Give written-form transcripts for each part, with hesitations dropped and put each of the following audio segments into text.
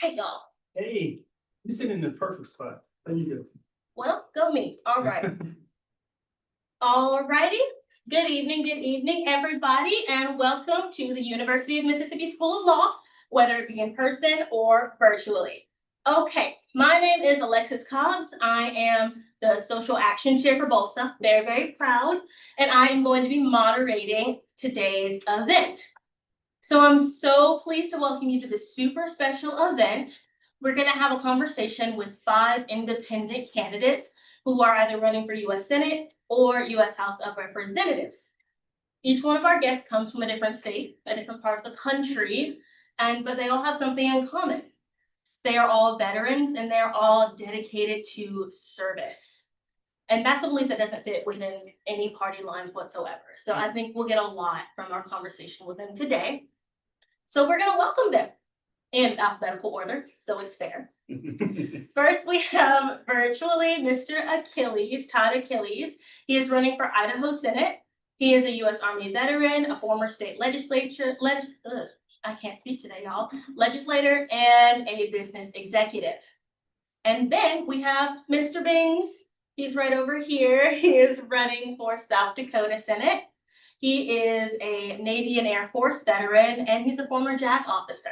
Hey, y'all. Hey, you're sitting in the perfect spot. There you go. Well, go me. All right. All righty. Good evening, everybody, and welcome to the University of Mississippi School of Law, whether it be in person or virtually. Okay, my name is Alexis Cobbs. I am the Social Action Chair for BOLSA. Very, very proud. And I am going to be moderating today's event. So I'm so pleased to welcome you to this super special event. We're going to have a conversation with 5 independent candidates who are either running for U.S. Senate or U.S. House of Representatives. Each one of our guests comes from a different state, a different part of the country, but they all have something in common. They are all veterans and they're all dedicated to service. And that's a belief that doesn't fit within any party lines whatsoever. So I think we'll get a lot from our conversation with them today. So we're going to welcome them in alphabetical order, so it's fair. First, we have virtually Mr. Achilles, Todd Achilles. He is running for Idaho Senate. He is a U.S. Army veteran, a former state legislator, I can't speak today, y'all, legislator, and a business executive. And then we have Mr. Bings. He's right over here. He is running for South Dakota Senate. He is a Navy and Air Force veteran, and he's a former JAG officer.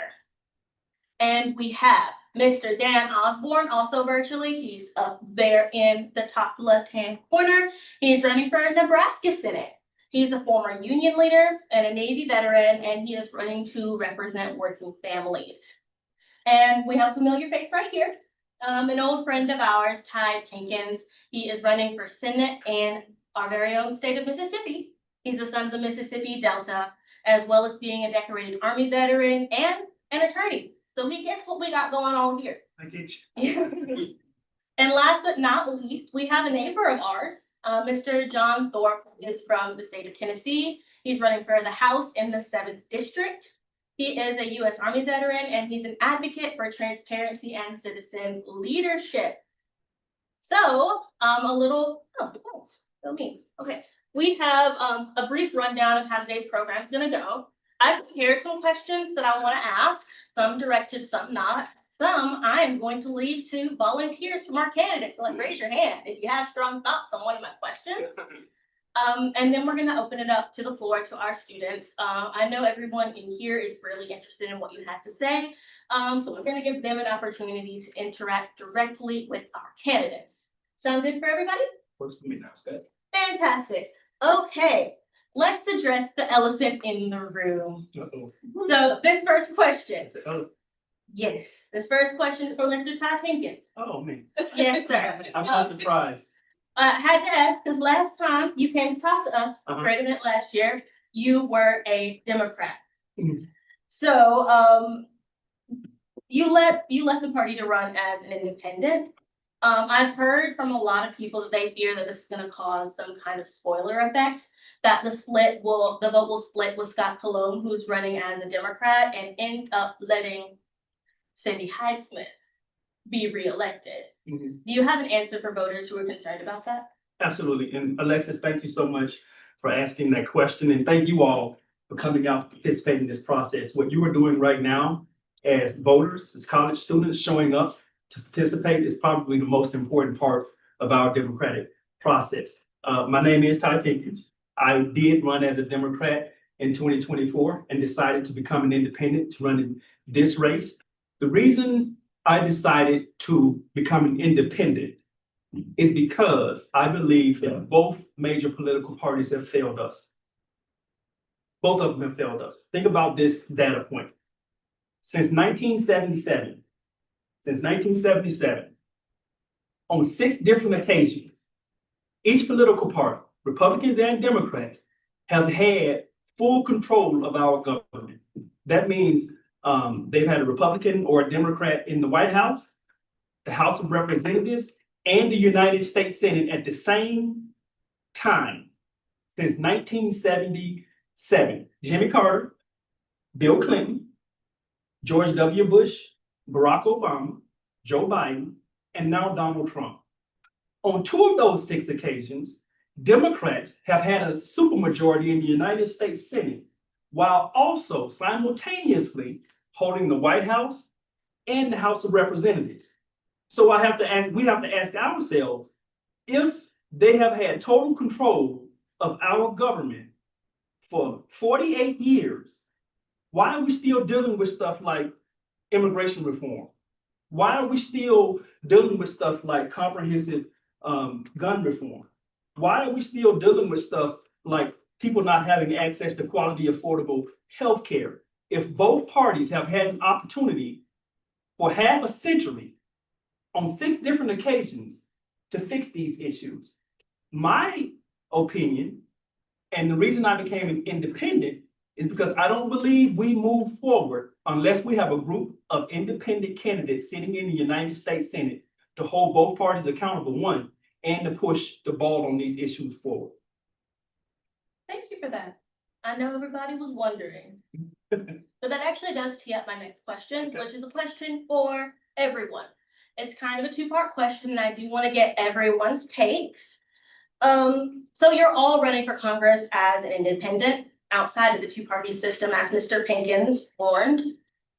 And we have Mr. Dan Osborne, also virtually. He's up there in the top left-hand corner. He's running for Nebraska Senate. He's a former union leader and a Navy veteran, and he is running to represent working families. And we have a familiar face right here, an old friend of ours, Ty Pinkins. He is running for Senate in our very own state of Mississippi. He's a son of the Mississippi Delta, as well as being a decorated Army veteran and an attorney. So he gets what we got going on here. I get you. And last but not least, we have a neighbor of ours. Mr. John Thorpe is from the state of Tennessee. He's running for the House in the 7th District. He is a U.S. Army veteran, and he's an advocate for transparency and citizen leadership. So, thanks. So me. Okay. We have a brief rundown of how today's program is going to go. I've prepared some questions that I want to ask, some directed, some not. Some I am going to leave to volunteers from our candidates. So raise your hand if you have strong thoughts on one of my questions. And then we're going to open it up to the floor to our students. I know everyone in here is really interested in what you have to say. So we're going to give them an opportunity to interact directly with our candidates. Sound good for everybody? Works for me. Sounds good. Fantastic. Okay, let's address the elephant in the room. Uh-oh. So this first question. Oh, Yes, this first question is for Mr. Ty Pinkins. oh man. Yes, sir. I'm so surprised. Had to ask because last time you came to talk to us, great event last year, you were a Democrat. Mhm. So you left the party to run as an independent. I've heard from a lot of people that they fear that this is going to cause some kind of spoiler effect, that the vote will split with Scott Cologne, who's running as a Democrat, and end up letting Cindy Highsmith be reelected. Mhm. Do you have an answer for voters who are concerned about that? Absolutely. And Alexis, thank you so much for asking that question. And thank you all for coming out, participating in this process. What you are doing right now as voters, as college students showing up to participate is probably the most important part of our democratic process. My name is Ty Pinkins. I did run as a Democrat in 2024 and decided to become an independent to run in this race. The reason I decided to become an independent is because I believe that both major political parties have failed us. Both of them have failed us. Think about this data point. Since 1977, on 6 different occasions, each political party, Republicans and Democrats, have had full control of our government. That means they've had a Republican or a Democrat in the White House, the House of Representatives, and the United States Senate at the same time since 1977. Jimmy Carter, Bill Clinton, George W. Bush, Barack Obama, Joe Biden, and now Donald Trump. On 2 of those 6 occasions, Democrats have had a supermajority in the United States Senate, while also simultaneously holding the White House and the House of Representatives. So we have to ask ourselves, if they have had total control of our government for 48 years, why are we still dealing with stuff like immigration reform? Why are we still dealing with stuff like comprehensive gun reform? Why are we still dealing with stuff like people not having access to quality, affordable health care? If both parties have had an opportunity for half a century on 6 different occasions to fix these issues. My opinion, and the reason I became an independent, is because I don't believe we move forward unless we have a group of independent candidates sitting in the United States Senate to hold both parties accountable, one, and to push the ball on these issues forward. Thank you for that. I know everybody was wondering. But that actually does tee up my next question, which is a question for everyone. It's kind of a two-part question, and I do want to get everyone's takes. So you're all running for Congress as an independent outside of the two-party system, as Mr. Pinkins warned.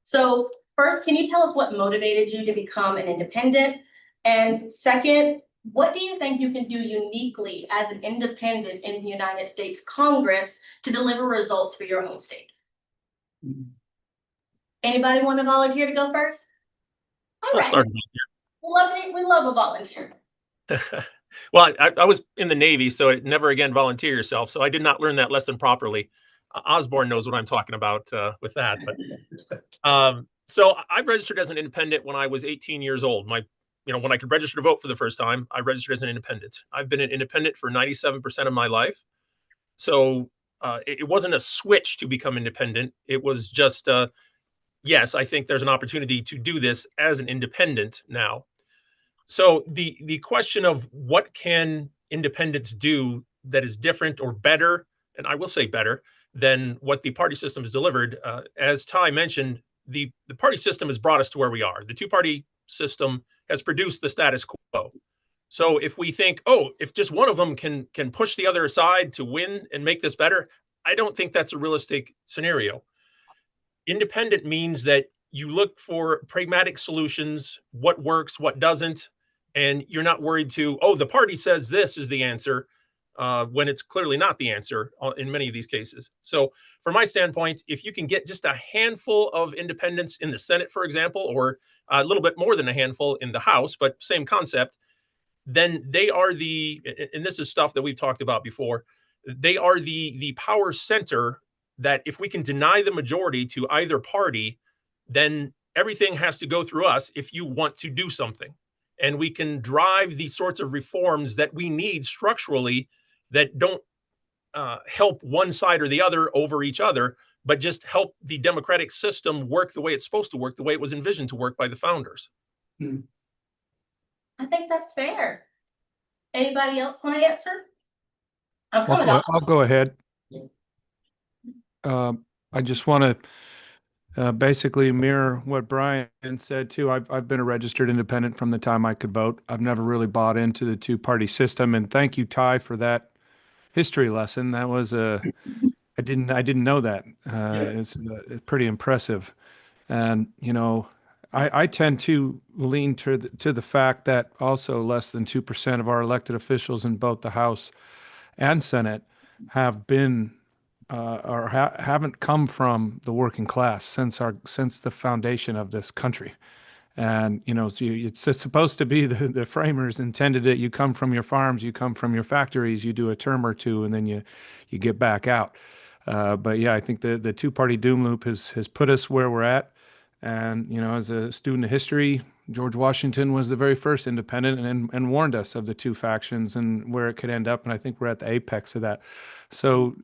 So first, can you tell us what motivated you to become an independent? And second, what do you think you can do uniquely as an independent in the United States Congress to deliver results for your home state? Anybody want to volunteer to go first? All I'll right. start. We love a volunteer. Well, I was in the Navy, so never again volunteer yourself. So I did not learn that lesson properly. Osborne knows what I'm talking about with that. But so I registered as an independent when I was 18 years old. When I could register to vote for the first time, I registered as an independent. I've been an independent for 97% of my life. So it wasn't a switch to become independent. It was just, yes, I think there's an opportunity to do this as an independent now. So the question of what can independents do that is different or better, and I will say better than what the party system has delivered, as Ty mentioned, the party system has brought us to where we are. The two-party system has produced the status quo. So if we think, oh, if just one of them can push the other aside to win and make this better, I don't think that's a realistic scenario. Independent means that you look for pragmatic solutions, what works, what doesn't, and you're not worried to, oh, the party says this is the answer, when it's clearly not the answer in many of these cases. So from my standpoint, if you can get just a handful of independents in the Senate, for example, or a little bit more than a handful in the House, but same concept, then they are and this is stuff that we've talked about before, they are the power center that if we can deny the majority to either party, then everything has to go through us if you want to do something. And we can drive the sorts of reforms that we need structurally that don't help one side or the other over each other, but just help the democratic system work the way it's supposed to work, the way it was envisioned to work by the founders. I think that's fair. Anybody else want to answer? I'll go ahead. I just want to basically mirror what Brian said too. I've been a registered independent from the time I could vote. I've never really bought into the two-party system, and thank you, Ty, for that history lesson. That was I didn't know that. It's pretty impressive, and I tend to lean to the fact that also less than 2% of our elected officials in both the House and Senate have been haven't come from the working class since the foundation of this country. And so it's supposed to be the framers intended it. You come from your farms, you come from your factories, you do a term or two, and then you get back out. But yeah, I think the two-party doom loop has put us where we're at. And as a student of history, George Washington was the very first independent and warned us of the two factions and where it could end up. And I think we're at the apex of that. So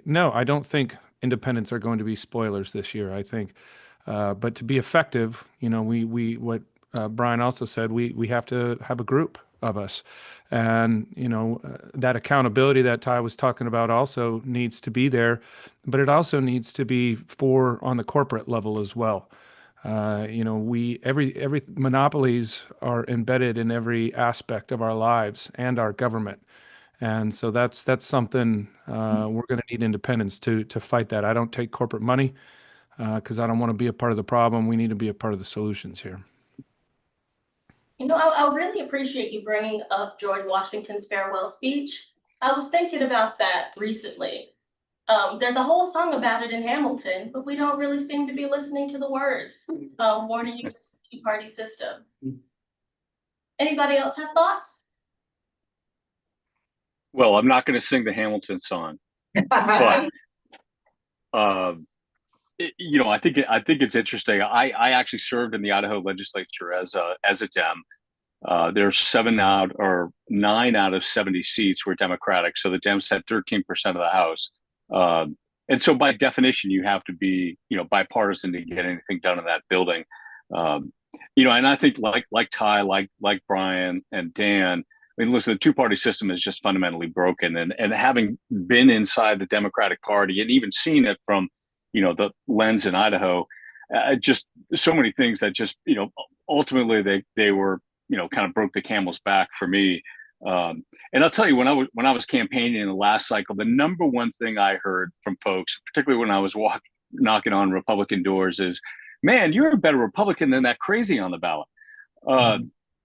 no, I don't think independents are going to be spoilers this year. I think, but to be effective, what Brian also said, we have to have a group of us, and that accountability that Ty was talking about also needs to be there, but it also needs to be on the corporate level as well. Every monopolies are embedded in every aspect of our lives and our government. And so that's something we're going to need independence to fight that. I don't take corporate money. because I don't want to be a part of the problem. We need to be a part of the solutions here. You know, I really appreciate you bringing up George Washington's farewell speech. I was thinking about that recently. There's a whole song about it in Hamilton, but we don't really seem to be listening to the words. Warning you against the two-party system. Anybody else have thoughts? Well, I'm not going to sing the Hamilton song, but you know, I think it's interesting. I actually served in the Idaho legislature as a Dem. There's 9 out of 70 seats were Democratic, so the Dems had 13% of the House. And so by definition, you have to be, you know, bipartisan to get anything done in that building. You know, and I think like Ty, like Brian and Dan, I mean, listen, the two-party system is just fundamentally broken. And having been inside the Democratic Party and even seen it from, you know, the lens in Idaho, just so many things that just, you know, ultimately they were, you know, kind of broke the camel's back for me. And I'll tell you, when I was campaigning in the last cycle, the number one thing I heard from folks, particularly when I was knocking on Republican doors, is, "Man, you're a better Republican than that crazy on the ballot."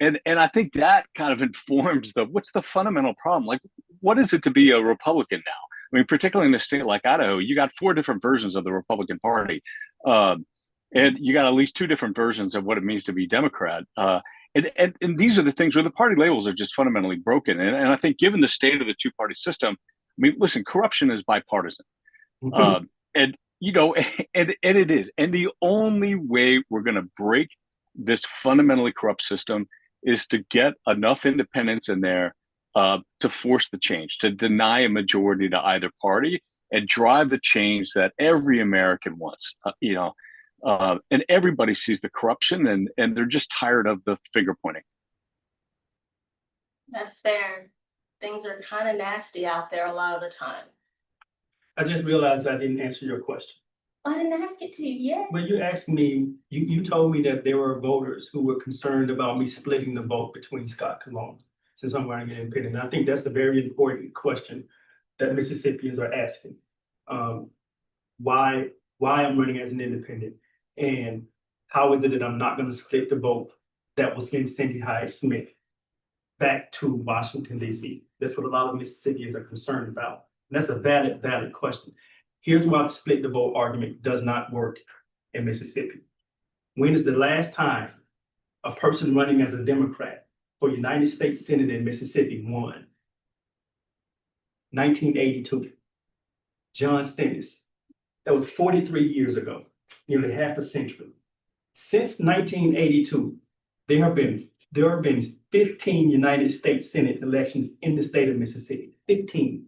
And I think that kind of informs what's the fundamental problem? Like, what is it to be a Republican now? I mean, particularly in a state like Idaho, you got 4 different versions of the Republican Party, and you got at least 2 different versions of what it means to be Democrat. And these are the things where the party labels are just fundamentally broken. And I think, given the state of the two-party system, I mean, listen, corruption is bipartisan, and you know, and it is. And the only way we're going to break this fundamentally corrupt system is to get enough independents in there to force the change, to deny a majority to either party, and drive the change that every American wants. You know. And everybody sees the corruption, and they're just tired of the finger pointing. That's fair. Things are kind of nasty out there a lot of the time. I just realized I didn't answer your question. I didn't ask it to you yet. But you asked me, you told me that there were voters who were concerned about me splitting the vote between Scott Cologne, since I'm running an independent. And I think that's a very important question that Mississippians are asking. Why I'm running as an independent, and how is it that I'm not going to split the vote that will send Cindy Hyde-Smith back to Washington, D.C.? That's what a lot of Mississippians are concerned about. And that's a valid question. Here's why the split the vote argument does not work in Mississippi. When is the last time a person running as a Democrat for United States Senate in Mississippi won? 1982. John Stennis. That was 43 years ago. Nearly half a century. Since 1982, there have been 15 United States Senate elections in the state of Mississippi. 15.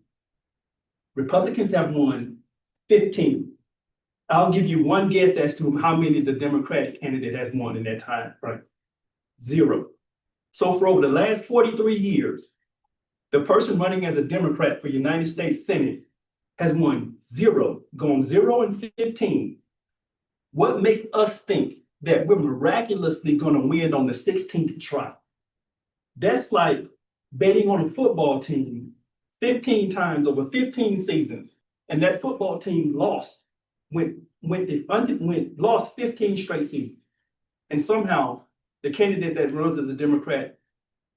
Republicans have won 15. I'll give you one guess as to how many the Democratic candidate has won in that time frame. 0. So for over the last 43 years, the person running as a Democrat for United States Senate has won 0, gone 0 and 15. What makes us think that we're miraculously going to win on the 16th try? That's like betting on a football team 15 times over 15 seasons, and that football team lost, lost 15 straight seasons. And somehow the candidate that runs as a Democrat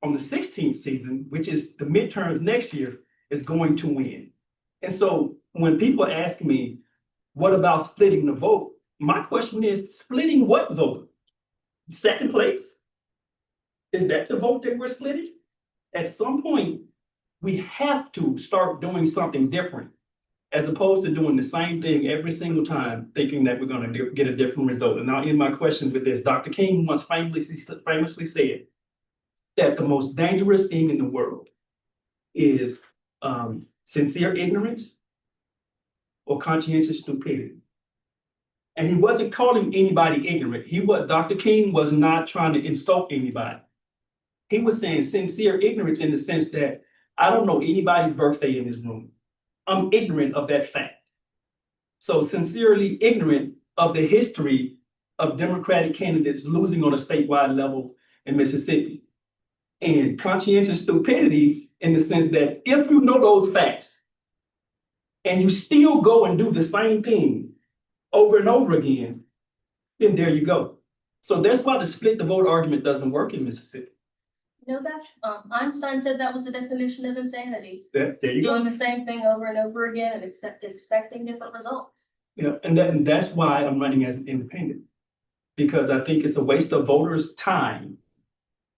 on the 16th season, which is the midterms next year, is going to win. And so when people ask me, what about splitting the vote? My question is, splitting what vote? Second place? Is that the vote that we're splitting? At some point, we have to start doing something different, as opposed to doing the same thing every single time, thinking that we're going to get a different result. And I'll end my question with this. Dr. King once famously said that the most dangerous thing in the world is sincere ignorance or conscientious stupidity. And he wasn't calling anybody ignorant. Dr. King was not trying to insult anybody. He was saying sincere ignorance in the sense that I don't know anybody's birthday in this room. I'm ignorant of that fact. So sincerely ignorant of the history of Democratic candidates losing on a statewide level in Mississippi. And conscientious stupidity in the sense that if you know those facts and you still go and do the same thing, over and over again, then there you go. So that's why the split the vote argument doesn't work in Mississippi. You know that, Einstein said that was the definition of insanity. There you go. Doing the same thing over and over again and expecting different results. And that's why I'm running as an independent. Because I think it's a waste of voters' time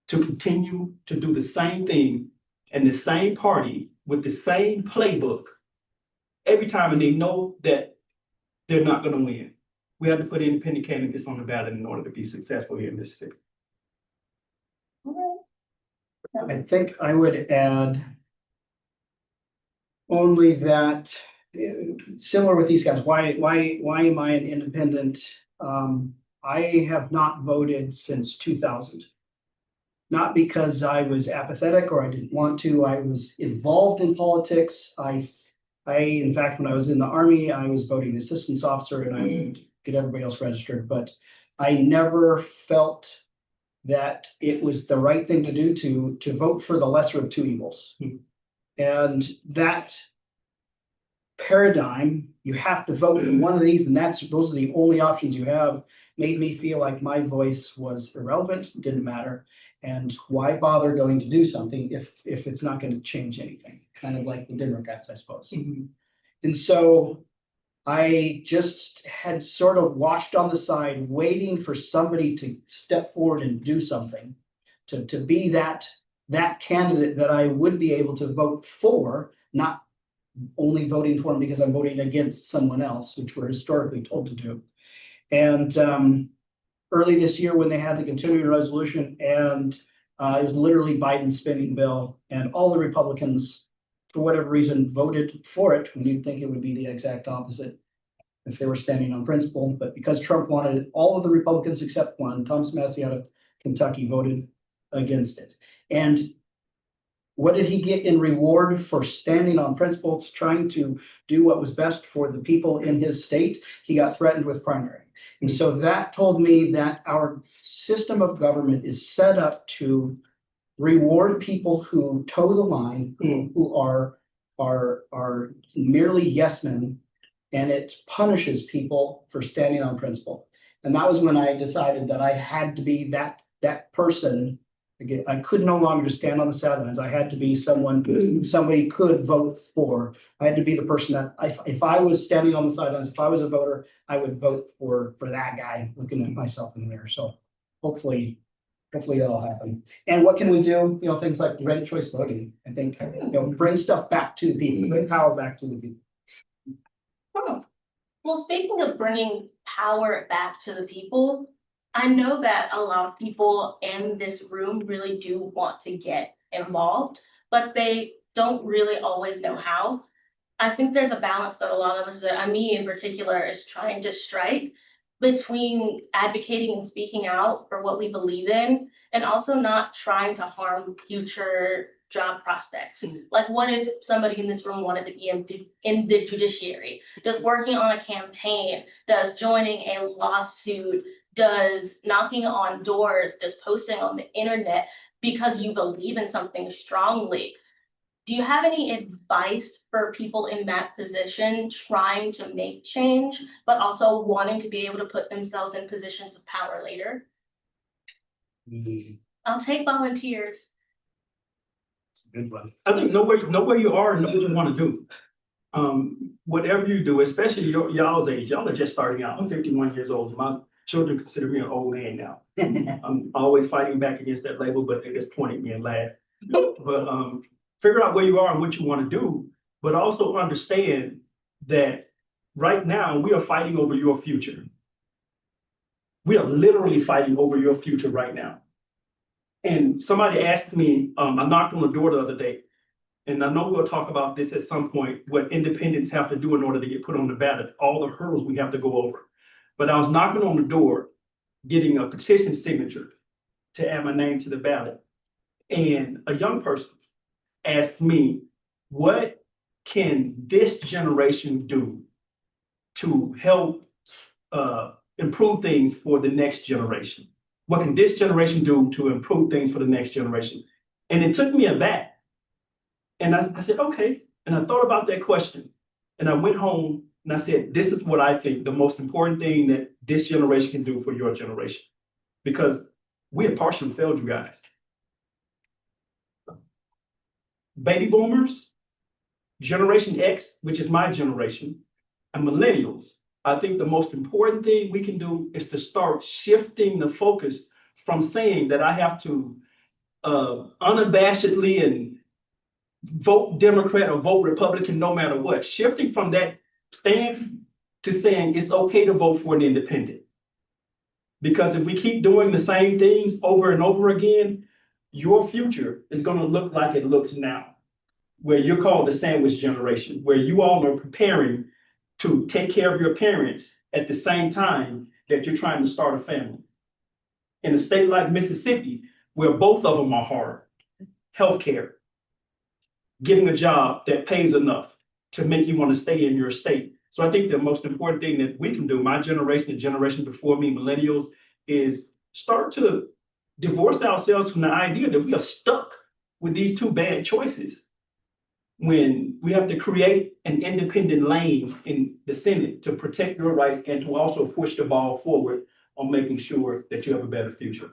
to continue to do the same thing and the same party with the same playbook every time, and they know that they're not gonna win. We have to put independent candidates on the ballot in order to be successful here in Mississippi. I think I would add only that, similar with these guys, why am I an independent? I have not voted since 2000. Not because I was apathetic or I didn't want to. I was involved in politics. In fact, when I was in the Army, I was voting assistance officer and I would get everybody else registered, but I never felt that it was the right thing to do to vote for the lesser of two evils. And that paradigm, you have to vote for one of these, and those are the only options you have, made me feel like my voice was irrelevant, didn't matter. And why bother going to do something if it's not going to change anything? Kind of like the Democrats, I suppose. And so I just had sort of watched on the side, waiting for somebody to step forward and do something, to be that candidate that I would be able to vote for, not only voting for him because I'm voting against someone else, which we're historically told to do. And early this year, when they had the continuing resolution, and it was literally Biden's spending bill, and all the Republicans, for whatever reason, voted for it when you'd think it would be the exact opposite if they were standing on principle. But because Trump wanted it, all of the Republicans except one, Thomas Massie out of Kentucky, voted against it. And what did he get in reward for standing on principles, trying to do what was best for the people in his state? He got threatened with primary. And so that told me that our system of government is set up to reward people who toe the line, who are merely yes men, and it punishes people for standing on principle. And that was when I decided that I had to be that person. Again, I could no longer just stand on the sidelines. I had to be someone who somebody could vote for. I had to be the person that if I was standing on the sidelines, if I was a voter, I would vote for that guy, looking at myself in the mirror. So hopefully that'll happen. And what can we do? Things like ranked choice voting. I think bring stuff back to the people, bring power back to the people. Oh. Well, speaking of bringing power back to the people, I know that a lot of people in this room really do want to get involved, but they don't really always know how. I think there's a balance that a lot of us, me in particular, is trying to strike between advocating and speaking out for what we believe in, and also not trying to harm future job prospects. Like, what if somebody in this room wanted to be in the judiciary? Does working on a campaign, does joining a lawsuit, does knocking on doors, does posting on the internet because you believe in something strongly? Do you have any advice for people in that position trying to make change, but also wanting to be able to put themselves in positions of power later? I'll take volunteers. Good one. I think know where you are and know what you want to do. Whatever you do, especially y'all's age, y'all are just starting out. I'm 51 years old. My children consider me an old man now. I'm always fighting back against that label, but they just point at me and laugh. But figure out where you are and what you want to do, but also understand that right now we are fighting over your future. We are literally fighting over your future right now. And somebody asked me, I knocked on the door the other day, and I know we'll talk about this at some point, what independents have to do in order to get put on the ballot, all the hurdles we have to go over. But I was knocking on the door, getting a petition signature to add my name to the ballot. And a young person asked me, what can this generation do to help improve things for the next generation? What can this generation do to improve things for the next generation? And it took me aback. And I said, okay. And I thought about that question. And I went home And I said, this is what I think the most important thing that this generation can do for your generation. Because we have partially failed you guys. Baby boomers, Generation X, which is my generation, and millennials, I think the most important thing we can do is to start shifting the focus from saying that I have to unabashedly and vote Democrat or vote Republican no matter what. Shifting from that stance to saying it's okay to vote for an independent. Because if we keep doing the same things over and over again, your future is going to look like it looks now, where you're called the sandwich generation, where you all are preparing to take care of your parents at the same time that you're trying to start a family. In a state like Mississippi, where both of them are hard, healthcare, getting a job that pays enough to make you want to stay in your state. So I think the most important thing that we can do, my generation, the generation before me, millennials, is start to divorce ourselves from the idea that we are stuck with these two bad choices when we have to create an independent lane in the Senate to protect your rights and to also push the ball forward on making sure that you have a better future.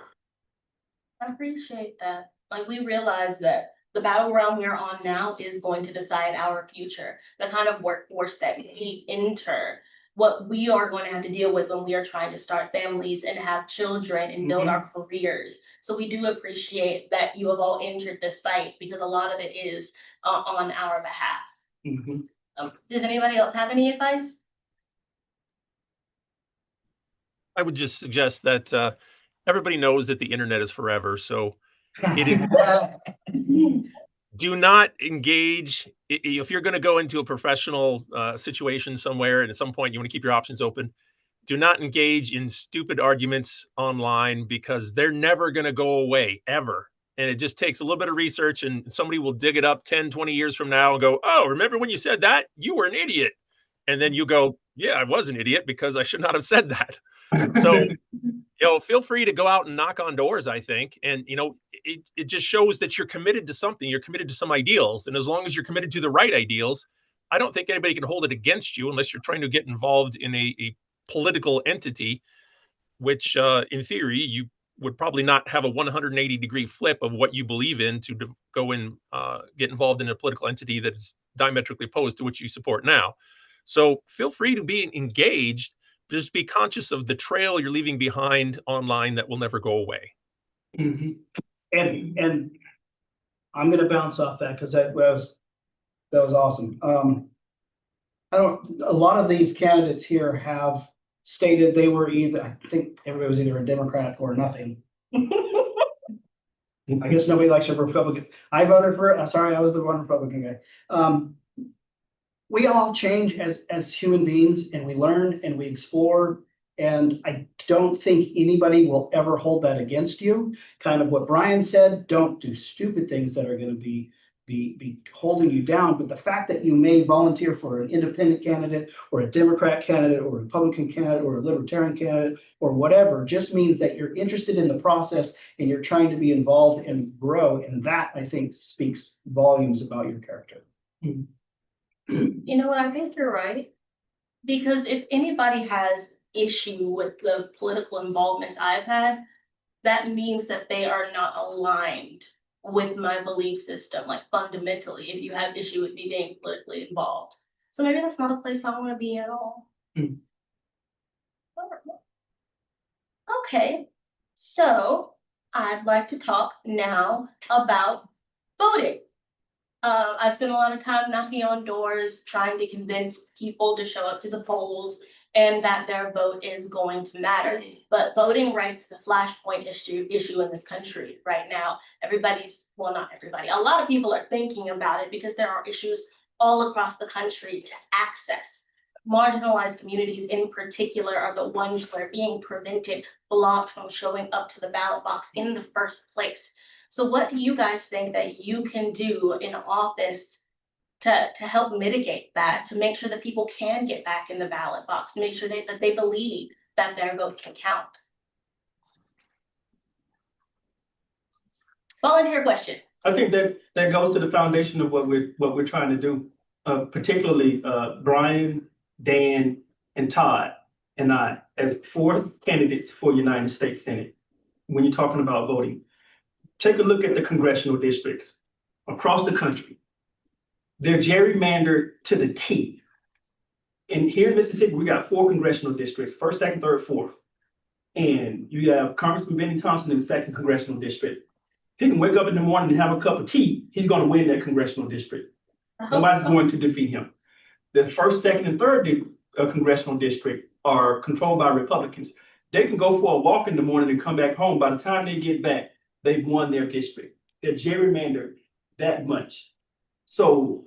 I appreciate that. Like, we realize that the battleground we're on now is going to decide our future, the kind of workforce that we enter, what we are going to have to deal with when we are trying to start families and have children and build our careers. So we do appreciate that you have all entered this fight, because a lot of it is on our behalf. Does anybody else have any advice? I would just suggest that everybody knows that the internet is forever. So it is. Do not engage if you're going to go into a professional situation somewhere, and at some point you want to keep your options open. Do not engage in stupid arguments online, because they're never going to go away ever. And it just takes a little bit of research, and somebody will dig it up 10, 20 years from now and go, oh, remember when you said that? You were an idiot. And then you go, yeah, I was an idiot because I should not have said that. So, feel free to go out and knock on doors, I think. And, it just shows that you're committed to something. You're committed to some ideals. And as long as you're committed to the right ideals, I don't think anybody can hold it against you unless you're trying to get involved in a political entity, which in theory, you would probably not have a 180-degree flip of what you believe in to go and get involved in a political entity that is diametrically opposed to what you support now. So feel free to be engaged. Just be conscious of the trail you're leaving behind online that will never go away. And I'm going to bounce off that because that was awesome. A lot of these candidates here have stated they were either, I think everybody was either a Democrat or nothing. I guess nobody likes a Republican. I voted for, sorry, I was the one Republican guy. We all change as human beings, and we learn and we explore. And I don't think anybody will ever hold that against you. Kind of what Brian said, don't do stupid things that are going to be holding you down. But the fact that you may volunteer for an independent candidate or a Democrat candidate or a Republican candidate or a Libertarian candidate or whatever just means that you're interested in the process and you're trying to be involved and grow. And that, I think, speaks volumes about your character. You know what? I think you're right. Because if anybody has issue with the political involvements I've had, that means that they are not aligned with my belief system, like fundamentally, if you have issue with me being politically involved. So maybe that's not a place I want to be at all. Okay, so I'd like to talk now about voting. I spent a lot of time knocking on doors, trying to convince people to show up to the polls and that their vote is going to matter. But voting rights is a flashpoint issue in this country right now. Well, not everybody, a lot of people are thinking about it because there are issues all across the country to access. Marginalized communities in particular are the ones who are being prevented, blocked from showing up to the ballot box in the first place. So what do you guys think that you can do in office to help mitigate that, to make sure that people can get back in the ballot box, to make sure that they believe that their vote can count? Volunteer question. I think that goes to the foundation of what we're trying to do. Particularly Brian Dan, and Todd, and I as 4 candidates for United States Senate. When you're talking about voting, take a look at the congressional districts across the country. They're gerrymandered to the T. And here in Mississippi, we got 4 congressional districts, 1st, 2nd, 3rd, 4th. And you have Congressman Benny Thompson in the 2nd congressional district. He can wake up in the morning and have a cup of tea. He's going to win that congressional district. Nobody's going to defeat him. The 1st, 2nd, and 3rd congressional district are controlled by Republicans. They can go for a walk in the morning and come back home. By the time they get back, they've won their district. They're gerrymandered that much. So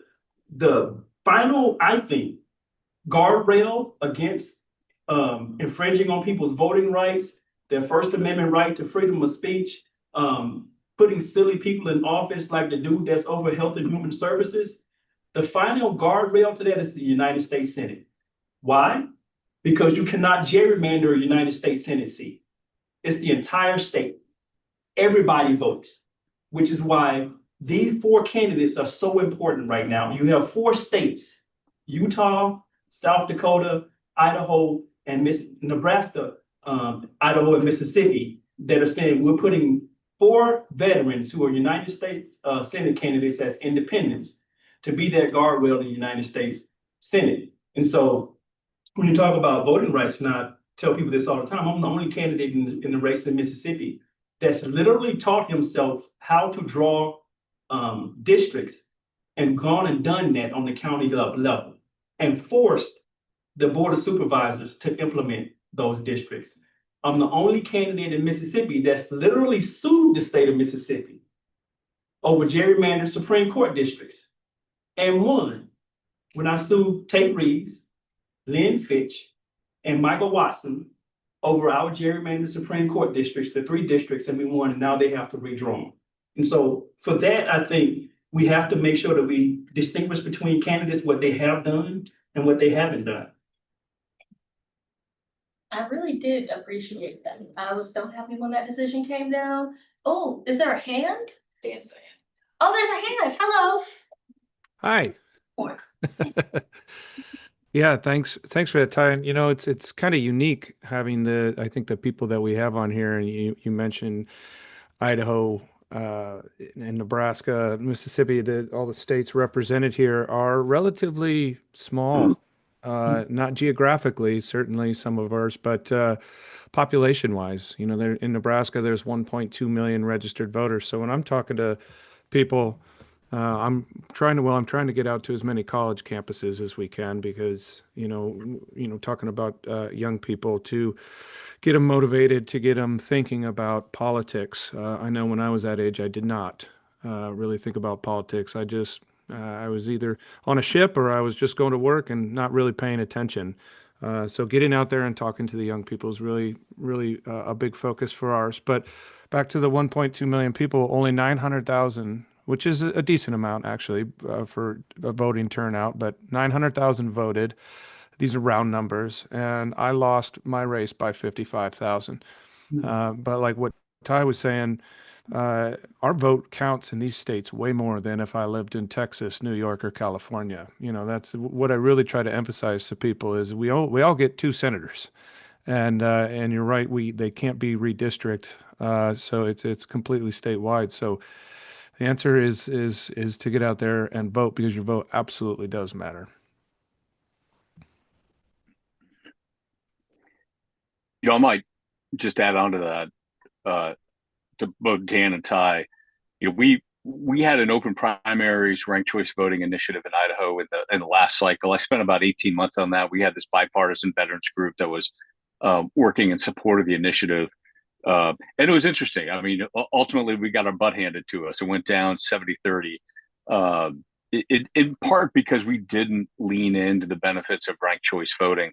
the final, I think, guardrail against infringing on people's voting rights, their First Amendment right to freedom of speech, putting silly people in office like the dude that's over Health and Human Services, the final guardrail to that is the United States Senate. Why? Because you cannot gerrymander a United States Senate seat. It's the entire state. Everybody votes, which is why these 4 candidates are so important right now. You have 4 states, Utah, South Dakota, Idaho, and Nebraska, Idaho, and Mississippi, that are saying we're putting 4 veterans who are United States Senate candidates as independents to be that guardrail in the United States Senate. And so when you talk about voting rights, and I tell people this all the time, I'm the only candidate in the race in Mississippi that's literally taught himself how to draw districts and gone and done that on the county level and forced the Board of Supervisors to implement those districts. I'm the only candidate in Mississippi that's literally sued the state of Mississippi over gerrymandered Supreme Court districts and won when I sued Tate Reeves, Lynn Fitch, and Michael Watson over our gerrymandered Supreme Court districts, the 3 districts, and we won, and now they have to redraw them. And so for that, I think we have to make sure that we distinguish between candidates, what they have done and what they haven't done. I really did appreciate that. I was so happy when that decision came down. Oh, is there a hand? Dan's got a hand. Oh, there's a hand. Hello. Hi. Or- Yeah, thanks for that, Ty. And it's kind of unique having I think the people that we have on here, and you mentioned Idaho, and Nebraska, Mississippi, all the states represented here are relatively small, not geographically, certainly some of ours, but population-wise. There in Nebraska, there's 1.2 million registered voters. So when I'm talking to people, I'm trying to get out to as many college campuses as we can because, talking about young people to get them motivated, to get them thinking about politics. I know when I was that age, I did not really think about politics. I was either on a ship or I was just going to work and not really paying attention. So getting out there and talking to the young people is really, really a big focus for ours. But back to the 1.2 million people, only 900,000, which is a decent amount actually for a voting turnout, but 900,000 voted. These are round numbers, and I lost my race by 55,000. But like what Ty was saying, our vote counts in these states way more than if I lived in Texas, New York, or California. That's what I really try to emphasize to people is we all get 2 senators, and you're right, they can't be redistrict, so it's completely statewide. So the answer is to get out there and vote because your vote absolutely does matter. I might just add on to that, to both Dan and Ty. We had an open primaries ranked choice voting initiative in Idaho in the last cycle. I spent about 18 months on that. We had this bipartisan veterans group that was working in support of the initiative. And it was interesting. I mean, ultimately, we got our butt handed to us. It went down 70-30, in part because we didn't lean into the benefits of ranked choice voting.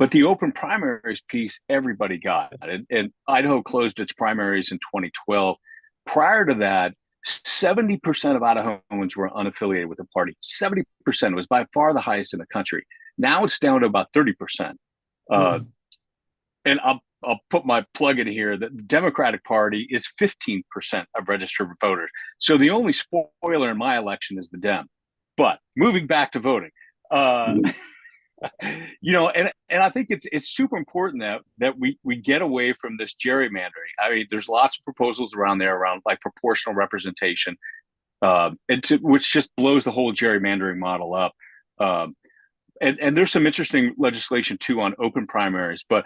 But the open primaries piece, everybody got. And Idaho closed its primaries in 2012. Prior to that, 70% of Idahoans were unaffiliated with the party. 70% was by far the highest in the country. Now it's down to about 30%. And I'll put my plug in here that the Democratic Party is 15% of registered voters. So the only spoiler in my election is the Dem. But moving back to voting, And I think it's super important that we get away from this gerrymandering. I mean, there's lots of proposals around there around like proportional representation, which just blows the whole gerrymandering model up. Um, and there's some interesting legislation too on open primaries. But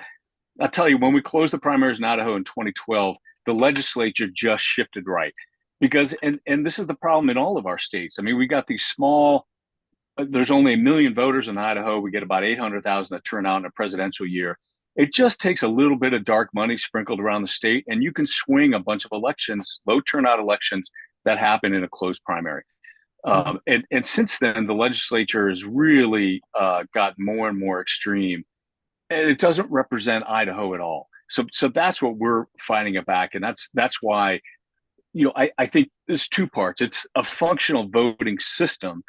I'll tell you, when we closed the primaries in Idaho in 2012, the legislature just shifted right because and this is the problem in all of our states. I mean, we got these small. There's only 1 million voters in Idaho. We get about 800,000 that turn out in a presidential year. It just takes a little bit of dark money sprinkled around the state, and you can swing a bunch of elections, low turnout elections that happen in a closed primary. And since then, the legislature has really got more and more extreme, and it doesn't represent Idaho at all. So that's what we're fighting it back, and that's why I think there's two parts. It's a functional voting system,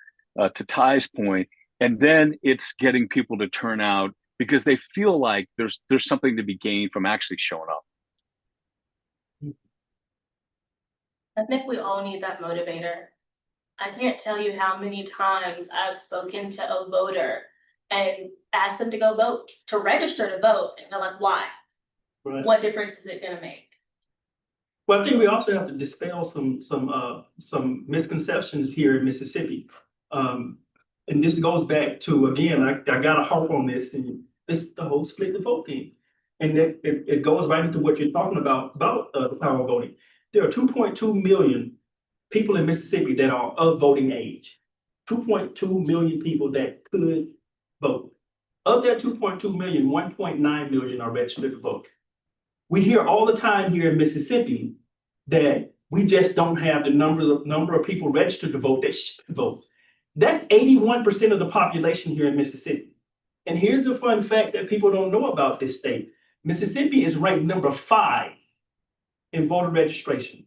to Ty's point, and then it's getting people to turn out because they feel like there's something to be gained from actually showing up. I think we all need that motivator. I can't tell you how many times I've spoken to a voter and asked them to go vote, to register to vote, and they're like, why? Right. What difference is it gonna make? Well, I think we also have to dispel some misconceptions here in Mississippi. And this goes back to, again, I gotta harp on this, and this is the whole split the vote thing. And it goes right into what you're talking about the power of voting. There are 2.2 million people in Mississippi that are of voting age. 2.2 million people that could vote. Of that 2.2 million, 1.9 million are registered to vote. We hear all the time here in Mississippi that we just don't have the number of people registered to vote that should vote. That's 81% of the population here in Mississippi. And here's the fun fact that people don't know about this state. Mississippi is ranked number 5 in voter registration.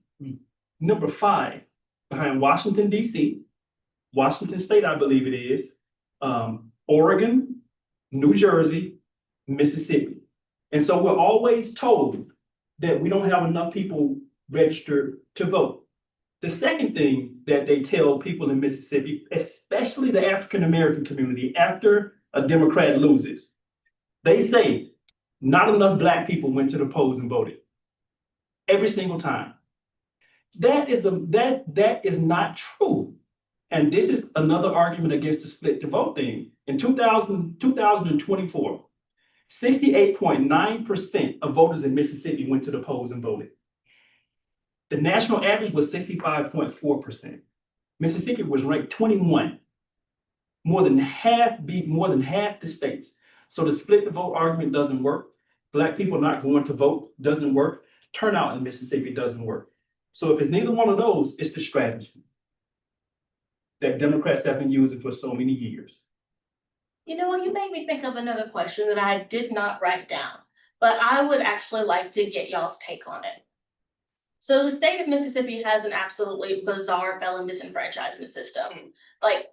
Number 5 behind Washington, D.C., Washington State, I believe it is, Oregon, New Jersey, Mississippi. And so we're always told that we don't have enough people registered to vote. The second thing that they tell people in Mississippi, especially the African-American community, after a Democrat loses, they say not enough Black people went to the polls and voted. Every single time. That is not true. And this is another argument against the split the vote thing. In 2024, 68.9% of voters in Mississippi went to the polls and voted. The national average was 65.4%. Mississippi was ranked 21, more than half the states. So the split the vote argument doesn't work. Black people not going to vote doesn't work. Turnout in Mississippi doesn't work. So if it's neither one of those, it's the strategy that Democrats have been using for so many years. You know what, you made me think of another question that I did not write down, but I would actually like to get y'all's take on it. So the state of Mississippi has an absolutely bizarre felon disenfranchisement system. Like,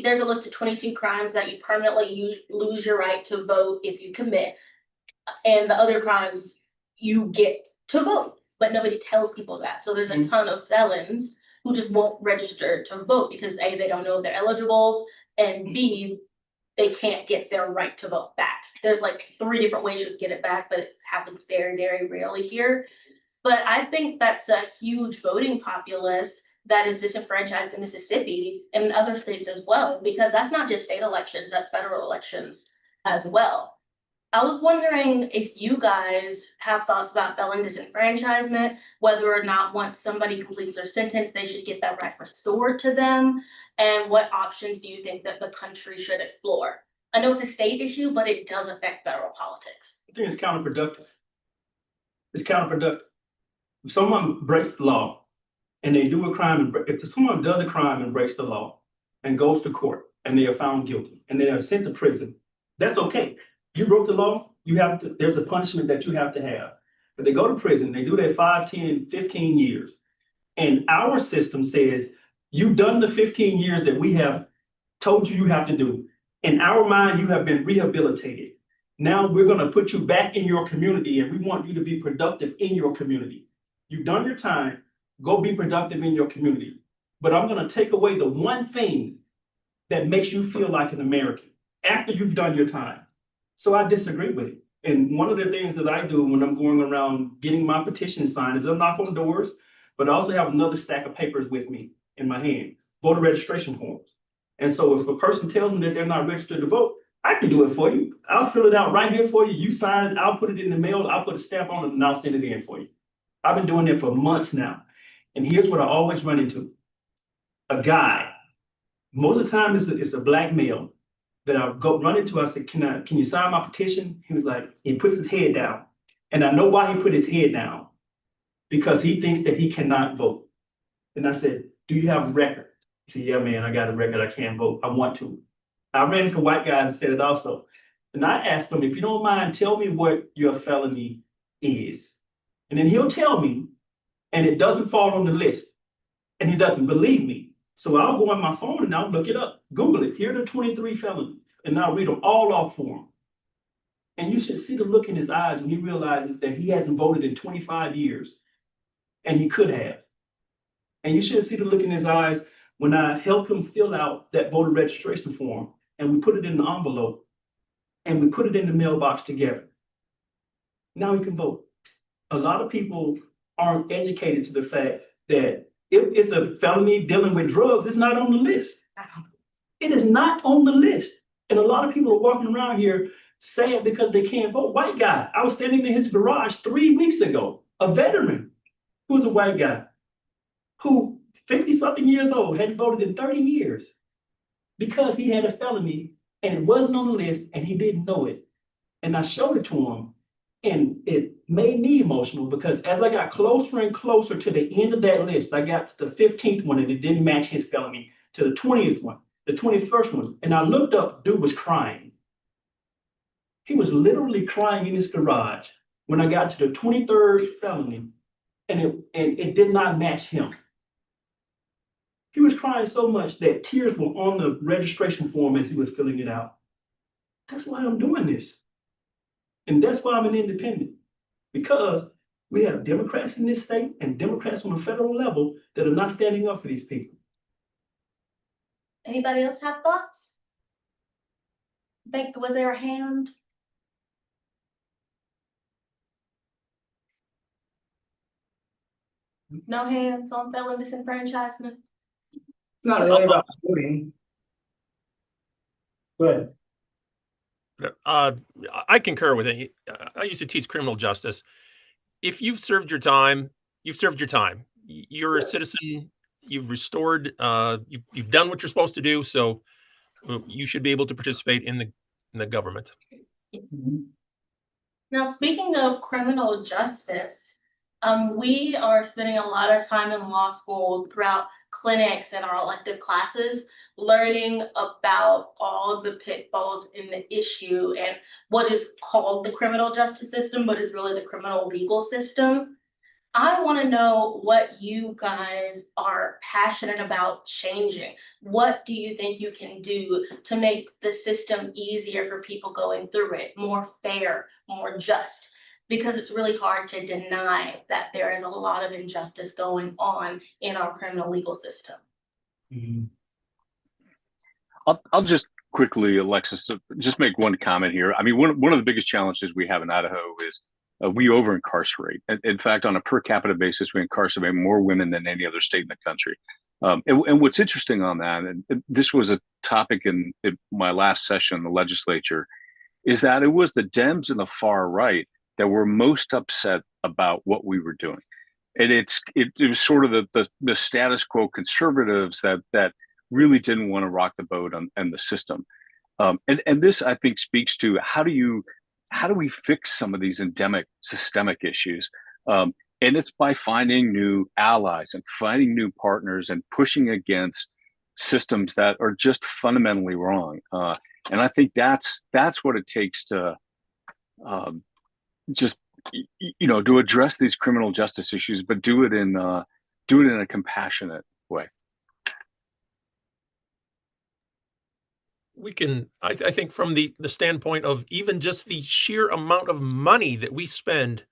there's a list of 22 crimes that you permanently lose your right to vote if you commit, and the other crimes you get to vote, but nobody tells people that. So there's a ton of felons who just won't register to vote because A, they don't know if they're eligible, and B, they can't get their right to vote back. There's like 3 different ways you can get it back, but it happens very, very rarely here. But I think that's a huge voting populace that is disenfranchised in Mississippi and in other states as well, because that's not just state elections, that's federal elections as well. I was wondering if you guys have thoughts about felon disenfranchisement, whether or not once somebody completes their sentence, they should get that right restored to them, and what options do you think that the country should explore? I know it's a state issue, but it does affect federal politics. I think it's counterproductive. It's counterproductive. If someone breaks the law and they do a crime, if someone does a crime and breaks the law and goes to court and they are found guilty and they are sent to prison, that's okay. You broke the law, there's a punishment that you have to have. But they go to prison, they do their 5, 10, 15 years. And our system says, you've done the 15 years that we have told you have to do. In our mind, you have been rehabilitated. Now we're gonna put you back in your community and we want you to be productive in your community. You've done your time, go be productive in your community. But I'm gonna take away the one thing that makes you feel like an American. after you've done your time. So I disagree with it. And one of the things that I do when I'm going around getting my petition signed is I knock on doors, but I also have another stack of papers with me in my hand, voter registration forms. And so if a person tells me that they're not registered to vote, I can do it for you. I'll fill it out right here for you. You sign it, I'll put it in the mail, I'll put a stamp on it, and I'll send it in for you. I've been doing it for months now. And here's what I always run into. A guy, most of the time it's a black male, that I'll go run into. I said, can you sign my petition? He was like, he puts his head down. And I know why he put his head down, because he thinks that he cannot vote. And I said, do you have a record? He said, yeah, man, I got a record. I can't vote. I want to. I ran into white guys and said it also. And I asked him, if you don't mind, tell me what your felony is. And then he'll tell me, and it doesn't fall on the list. And he doesn't believe me. So I'll go on my phone and I'll look it up, Google it. Here are the 23 felonies, and I'll read them all off for him. And you should see the look in his eyes when he realizes that he hasn't voted in 25 years, and he could have. And you should see the look in his eyes when I help him fill out that voter registration form, and we put it in the envelope, and we put it in the mailbox together. Now he can vote. A lot of people aren't educated to the fact that if it's a felony dealing with drugs, it's not on the list. It is not on the list. And a lot of people are walking around here sad because they can't vote. White guy, I was standing in his garage 3 weeks ago, a veteran who's a white guy who 50-something years old, hadn't voted in 30 years because he had a felony and it wasn't on the list and he didn't know it. And I showed it to him, and it made me emotional because as I got closer and closer to the end of that list, I got to the 15th one and it didn't match his felony, to the 20th one, the 21st one. And I looked up, dude was crying. He was literally crying in his garage when I got to the 23rd felony and it did not match him. He was crying so much that tears were on the registration form as he was filling it out. That's why I'm doing this. And that's why I'm an independent, because we have Democrats in this state and Democrats on a federal level that are not standing up for these people. Anybody else have thoughts? Was there a hand? No hands on felon disenfranchisement? It's not really about voting. Good. I concur with it. I used to teach criminal justice. If you've served your time, you've served your time. You're a citizen. You've restored. You've done what you're supposed to do. So you should be able to participate in the government. Now, speaking of criminal justice, we are spending a lot of time in law school throughout clinics and our elective classes, learning about all the pitfalls in the issue and what is called the criminal justice system, but is really the criminal legal system. I want to know what you guys are passionate about changing. What do you think you can do to make the system easier for people going through it, more fair, more just? Because it's really hard to deny that there is a lot of injustice going on in our criminal legal system. Mm-hmm. I'll just quickly, Alexis, just make one comment here. I mean, one of the biggest challenges we have in Idaho is we over incarcerate. In fact, on a per capita basis, we incarcerate more women than any other state in the country. And what's interesting on that, and this was a topic in my last session in the legislature, is that it was the Dems and the far right that were most upset about what we were doing. And it was sort of the status quo conservatives that really didn't want to rock the boat on the system. And this, I think, speaks to how do we fix some of these endemic systemic issues? And it's by finding new allies and finding new partners and pushing against systems that are just fundamentally wrong. And I think that's what it takes to just, to address these criminal justice issues, but do it in a compassionate way. We can, I think, from the standpoint of even just the sheer amount of money that we spend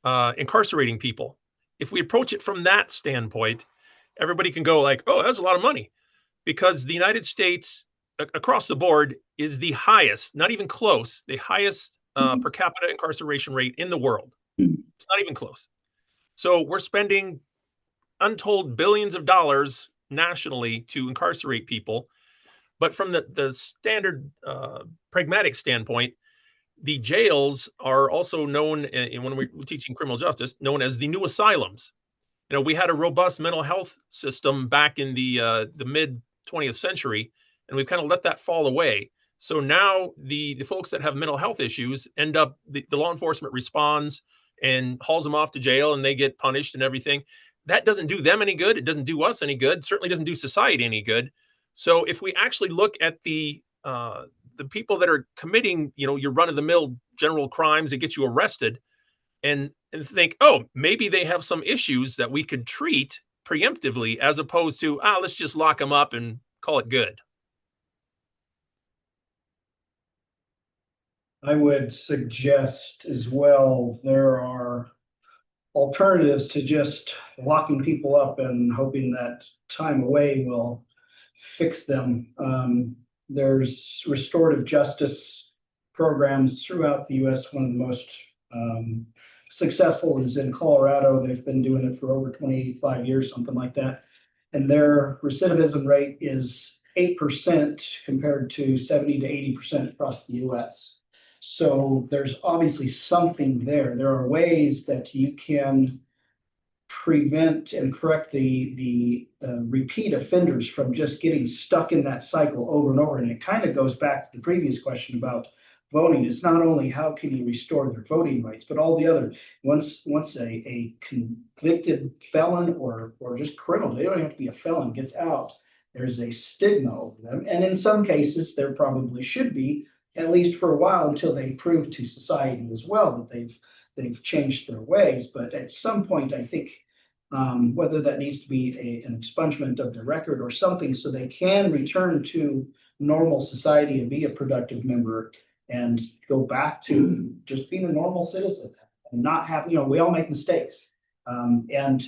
incarcerating people, if we approach it from that standpoint, everybody can go like, oh, that's a lot of money, because the United States across the board is the highest, not even close, the highest per capita incarceration rate in the world. It's not even close. So we're spending untold billions of dollars nationally to incarcerate people. But from the standard pragmatic standpoint, the jails are also known, when we're teaching criminal justice, known as the new asylums. You know, we had a robust mental health system back in the mid 20th century, and we've kind of let that fall away. So now the folks that have mental health issues end up, the law enforcement responds and hauls them off to jail, and they get punished and everything. That doesn't do them any good. It doesn't do us any good. Certainly doesn't do society any good. So if we actually look at the people that are committing, you know, your run of the mill general crimes that get you arrested, and think, oh, maybe they have some issues that we could treat preemptively, as opposed to, let's just lock them up and call it good. I would suggest as well, there are alternatives to just locking people up and hoping that time away will fix them. There's restorative justice programs throughout the US. One of the most successful is in Colorado. They've been doing it for over 25 years, something like that. And their recidivism rate is 8% compared to 70 to 80% across the US. So there's obviously something there. There are ways that you can prevent and correct the repeat offenders from just getting stuck in that cycle over and over. And it kind of goes back to the previous question about voting. It's not only how can you restore their voting rights, but all the other, once a convicted felon or just criminal, they don't have to be a felon, gets out, there's a stigma over them. And in some cases, there probably should be, at least for a while, until they prove to society as well that they've changed their ways. But at some point, I think whether that needs to be an expungement of their record or something, so they can return to normal society and be a productive member and go back to just being a normal citizen and not have, you know, we all make mistakes. And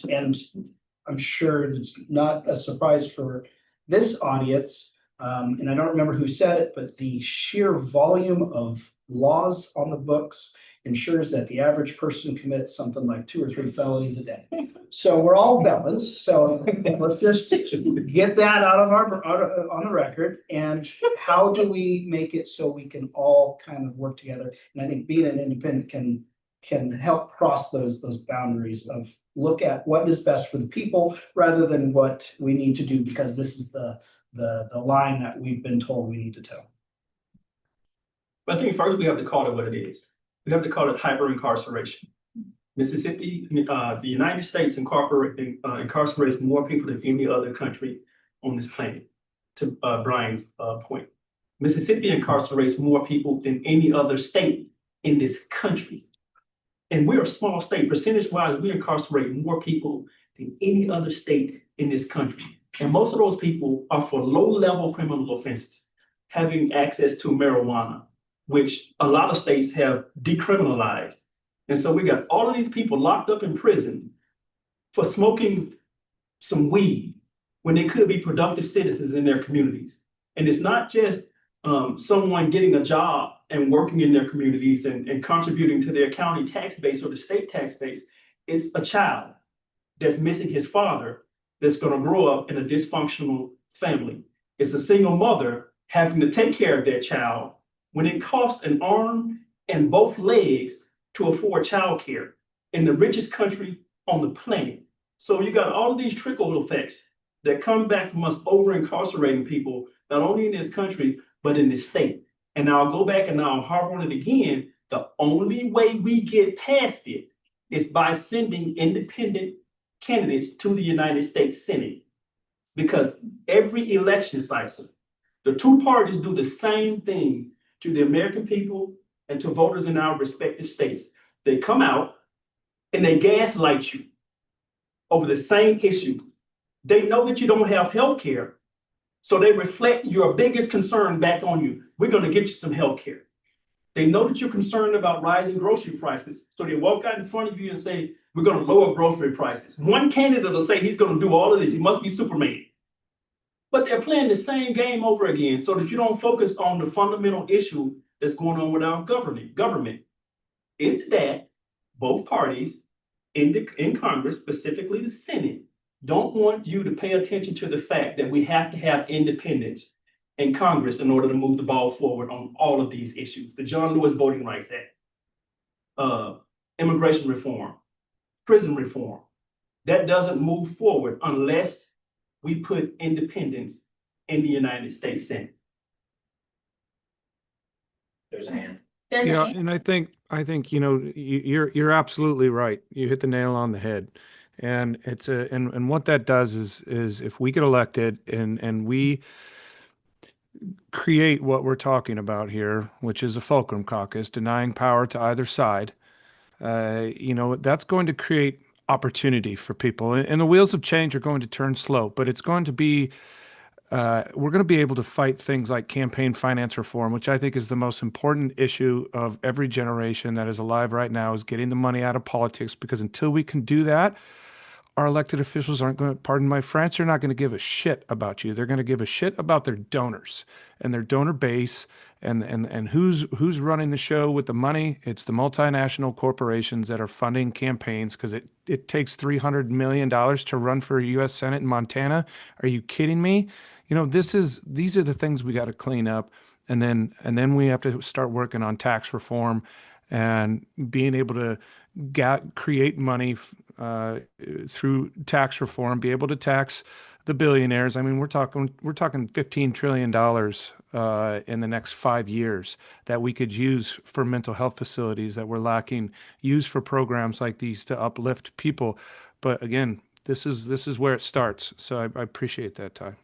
I'm sure it's not a surprise for this audience. And I don't remember who said it, but the sheer volume of laws on the books ensures that the average person commits something like 2 or 3 felonies a day. So we're all felons. So let's just get that out of on the record. And how do we make it so we can all kind of work together? And I think being an independent can help cross those boundaries of look at what is best for the people rather than what we need to do because this is the line that we've been told we need to tell. But I think first we have to call it what it is. We have to call it hyper incarceration. Mississippi, the United States incarcerates more people than any other country on this planet, to Brian's point. Mississippi incarcerates more people than any other state in this country. And we're a small state. Percentage-wise, we incarcerate more people than any other state in this country. And most of those people are for low-level criminal offenses, having access to marijuana, which a lot of states have decriminalized. And so we got all of these people locked up in prison for smoking some weed when they could be productive citizens in their communities. And it's not just someone getting a job and working in their communities and contributing to their county tax base or the state tax base. It's a child that's missing his father that's going to grow up in a dysfunctional family. It's a single mother having to take care of their child when it costs an arm and both legs to afford childcare in the richest country on the planet. So you got all of these trickle effects that come back from us over incarcerating people, not only in this country, but in this state. And I'll go back and I'll harp on it again. The only way we get past it is by sending independent candidates to the United States Senate. Because every election cycle, the two parties do the same thing to the American people and to voters in our respective states. They come out and they gaslight you over the same issue. They know that you don't have health care, so they reflect your biggest concern back on you. We're going to get you some health care. They know that you're concerned about rising grocery prices, so they walk out in front of you and say, we're going to lower grocery prices. One candidate will say he's going to do all of this. He must be Superman. But they're playing the same game over again so that you don't focus on the fundamental issue that's going on with our government. It's that both parties in Congress, specifically the Senate, don't want you to pay attention to the fact that we have to have independence in Congress in order to move the ball forward on all of these issues. The John Lewis Voting Rights Act, immigration reform, prison reform. That doesn't move forward unless we put independence in the United States Senate. There's a hand. There's a Yeah, hand. and I think you're absolutely right. You hit the nail on the head, and and what that does is if we get elected and we create what we're talking about here, which is a fulcrum caucus, denying power to either side, that's going to create opportunity for people, and the wheels of change are going to turn slow, but it's going to be we're going to be able to fight things like campaign finance reform, which I think is the most important issue of every generation that is alive right now, is getting the money out of politics. Because until we can do that, our elected officials aren't going to, pardon my French, they're not going to give a shit about you. They're going to give a shit about their donors and their donor base and who's running the show with the money. It's the multinational corporations that are funding campaigns because it takes $300 million to run for a U.S. Senate in Montana. Are you kidding me? These are the things we got to clean up, and then we have to start working on tax reform and being able to create money through tax reform, be able to tax the billionaires. I mean, we're talking $15 trillion in the next 5 years that we could use for mental health facilities that we're lacking, use for programs like these to uplift people. But again, this is where it starts. So I appreciate that, Ty.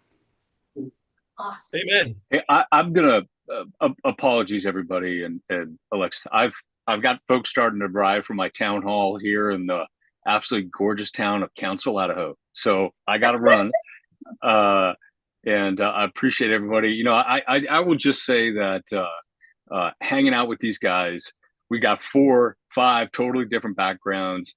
Awesome. Amen. Hey, I'm gonna apologies everybody and Alexa. I've got folks starting to arrive from my town hall here in the absolutely gorgeous town of Council, Idaho. So I got to run. And I appreciate everybody. I will just say that hanging out with these guys, we got 4, 5 totally different backgrounds,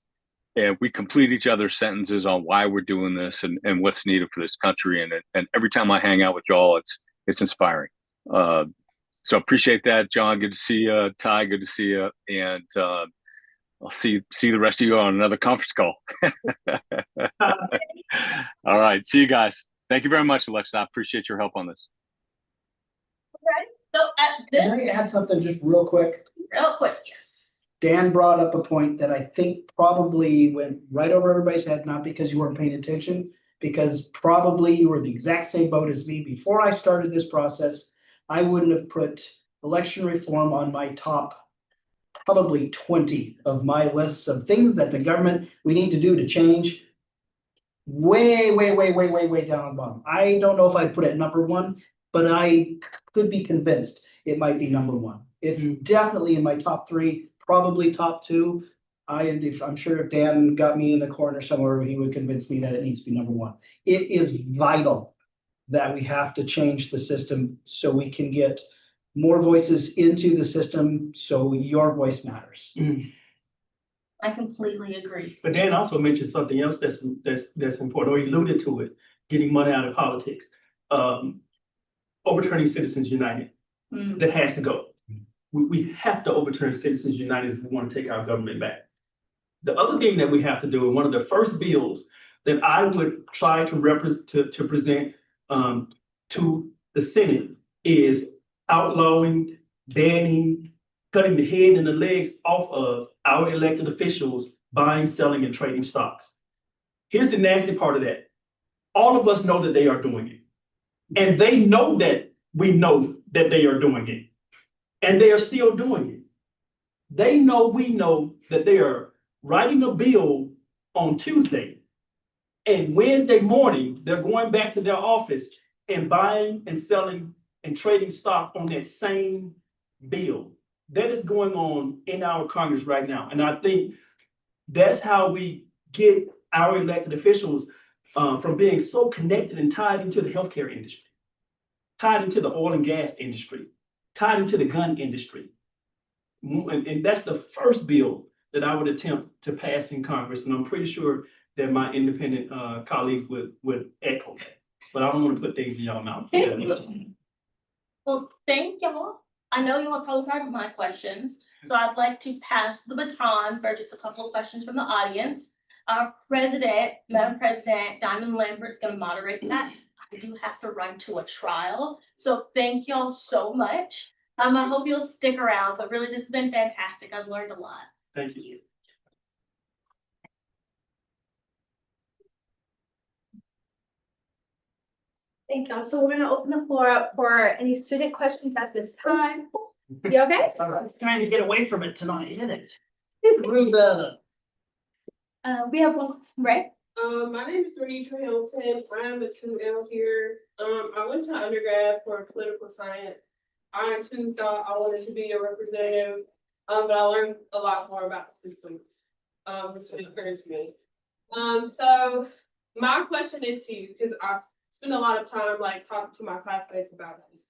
and we complete each other's sentences on why we're doing this and what's needed for this country. And every time I hang out with y'all, it's inspiring. So appreciate that, John. Good to see you. Ty, good to see you. And I'll see the rest of you on another conference call. All right. See you guys. Thank you very much, Alexa. I appreciate your help on this. Right. So Can I add something just real quick? real quick, yes. Dan brought up a point that I think probably went right over everybody's head, not because you weren't paying attention, because probably you were the exact same boat as me. Before I started this process, I wouldn't have put election reform on my top probably 20 of my lists of things that the government we need to do to change. Way down on the bottom. I don't know if I'd put it number 1, but I could be convinced it might be number 1. It's definitely in my top 3, probably top 2. I'm sure if Dan got me in the corner somewhere, he would convince me that it needs to be number 1. It is vital that we have to change the system so we can get more voices into the system, so your voice matters. I completely agree. But Dan also mentioned something else that's important, or he alluded to it, getting money out of politics. Overturning Citizens United, that has to go. We have to overturn Citizens United if we want to take our government back. The other thing that we have to do, and one of the first bills that I would try to present to the Senate, is outlawing, banning, cutting the head and the legs off of our elected officials buying, selling, and trading stocks. Here's the nasty part of that. All of us know that they are doing it. And they know that we know that they are doing it. And they are still doing it. They know we know that they are writing a bill on Tuesday. And Wednesday morning, they're going back to their office and buying and selling and trading stock on that same bill. That is going on in our Congress right now. And I think that's how we get our elected officials from being so connected and tied into the healthcare industry, tied into the oil and gas industry, tied into the gun industry. And that's the first bill that I would attempt to pass in Congress. And I'm pretty sure that my independent colleagues would echo that. but I don't want to put things in y'all mouth. Well, thank y'all. I know you have probably heard my questions, so I'd like to pass the baton for just a couple of questions from the audience. Our president, Madam President, Diamond Lambert's gonna moderate that. I do have to run to a trial, so thank y'all so much. I hope you'll stick around, but really, this has been fantastic. I've learned a lot. Thank you. Thank you. So we're gonna open the floor up for any student questions at this time. You okay? Trying to get away from it tonight, isn't it? Move that up. We have one, right? My name is Renitra Hilton. I am a 2L here. I went to undergrad for political science. I too thought I wanted to be a representative, but I learned a lot more about the system, which encouraged me. So my question is to you, because I spend a lot of time like talking to my classmates about this.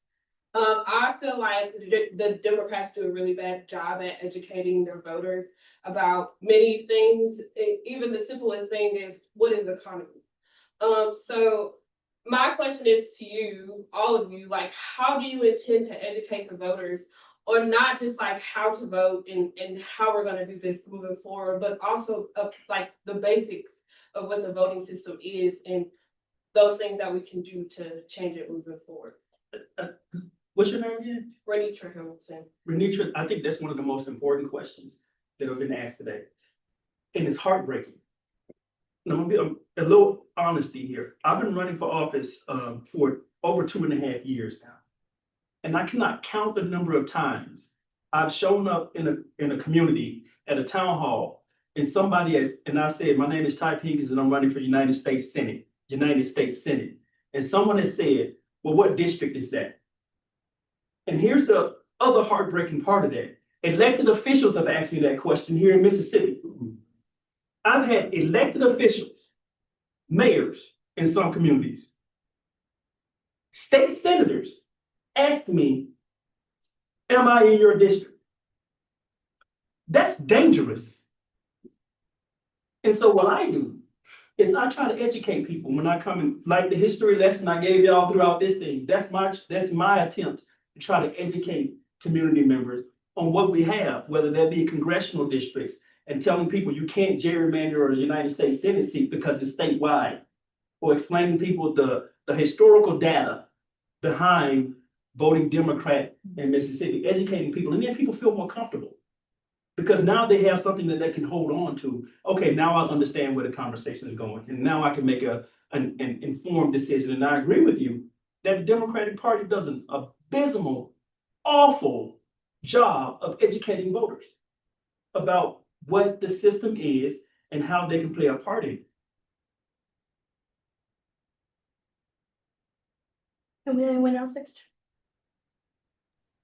I feel like the Democrats do a really bad job at educating their voters about many things, even the simplest thing is what is economy. So my question is to you, all of you, like, how do you intend to educate the voters, or not just like how to vote and how we're going to do this moving forward, but also like the basics of what the voting system is and those things that we can do to change it moving forward. What's your name again? Renitra Hamilton. Renitra, I think that's one of the most important questions that have been asked today. And it's heartbreaking. And I'm gonna be a little honesty here. I've been running for office for over 2.5 years now. And I cannot count the number of times I've shown up in a community at a town hall and somebody has, and I said, my name is Ty Pinkins and I'm running for United States Senate. And someone has said, well, what district is that? And here's the other heartbreaking part of that. Elected officials have asked me that question here in Mississippi. I've had elected officials, mayors in some communities, state senators ask me, am I in your district? That's dangerous. And so what I do is I try to educate people when I come in, like the history lesson I gave y'all throughout this thing. That's my attempt to try to educate community members on what we have, whether that be congressional districts, and telling people you can't gerrymander a United States Senate seat because it's statewide, or explaining people the historical data behind voting Democrat in Mississippi, educating people, and then people feel more comfortable because now they have something that they can hold on to. Okay, now I understand where the conversation is going, and now I can make an informed decision. And I agree with you that the Democratic Party does an abysmal, awful job of educating voters about what the system is and how they can play a part in it. And anyone else next?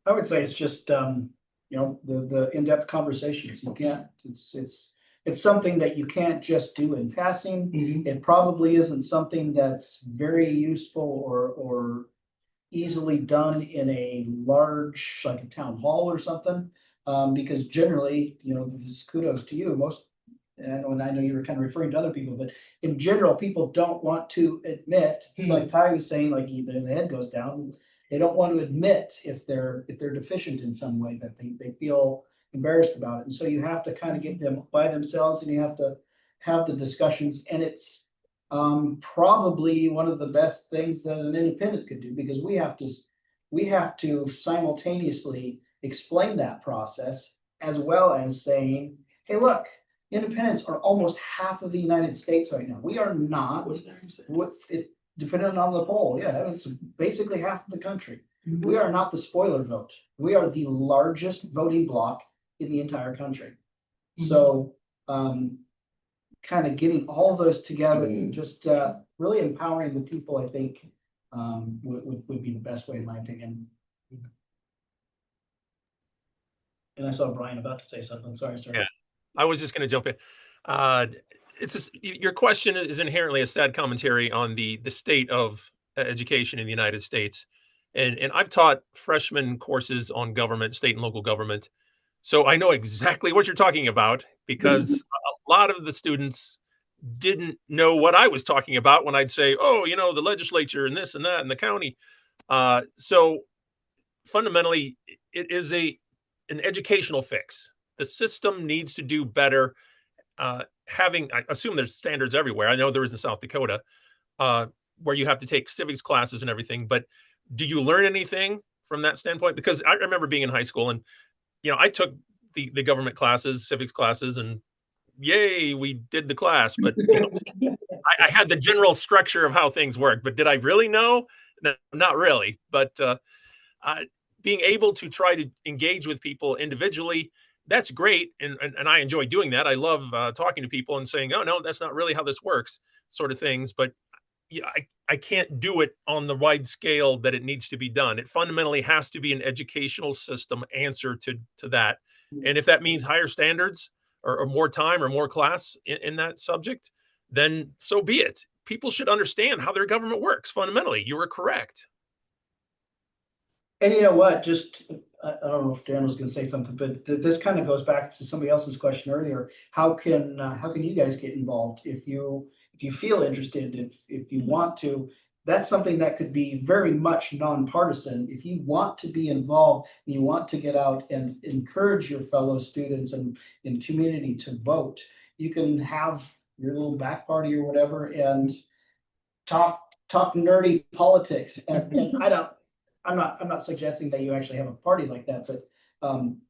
I would say it's just, the in-depth conversations. You can't, it's something that you can't just do in passing. It probably isn't something that's very useful or easily done in a large, like a town hall or something. Because generally, this is kudos to you, and I know you were kind of referring to other people, but in general, people don't want to admit, it's like Ty was saying, like either the head goes down, they don't want to admit if they're deficient in some way, that they feel embarrassed about it. And so you have to kind of get them by themselves and you have to have the discussions. And it's probably one of the best things that an independent could do, because we have to simultaneously explain that process, as well as saying, hey, look, independents are almost half of the United States right now. We are not, depending on the poll, it's basically half of the country. We are not the spoiler vote. We are the largest voting bloc in the entire country. So kind of getting all those together and just really empowering the people, I think, would be the best way, in my opinion. And I saw Brian about to say something. Sorry, sir. Yeah, I was just going to jump in. It's just, your question is inherently a sad commentary on the state of education in the United States. And I've taught freshman courses on government, state and local government. So I know exactly what you're talking about, because a lot of the students didn't know what I was talking about when I'd say, oh, you know, the legislature and this and that and the county. So fundamentally, it is an educational fix. The system needs to do better. I assume there's standards everywhere. I know there is in South Dakota, where you have to take civics classes and everything. But do you learn anything from that standpoint? Because I remember being in high school, and I took the government classes, civics classes, and yay, we did the class. But I had the general structure of how things work. But did I really know? No, not really. But being able to try to engage with people individually, that's great. And I enjoy doing that. I love talking to people and saying, oh, no, that's not really how this works, sort of things. But yeah, I can't do it on the wide scale that it needs to be done. It fundamentally has to be an educational system answer to that. And if that means higher standards or more time or more class in that subject, then so be it. People should understand how their government works. Fundamentally, you were correct. And you know what, just, I don't know if Dan was gonna say something, but this kind of goes back to somebody else's question earlier. How can you guys get involved if you feel interested, if you want to? That's something that could be very much nonpartisan. If you want to be involved, and you want to get out and encourage your fellow students and in community to vote, you can have your little back party or whatever and talk nerdy politics. And I'm not suggesting that you actually have a party like that, but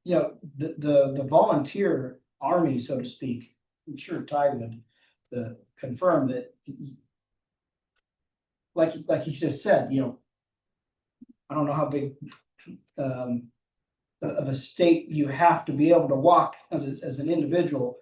the volunteer army, so to speak, I'm sure Ty would confirm that, like he just said, I don't know how big of a state you have to be able to walk as an individual,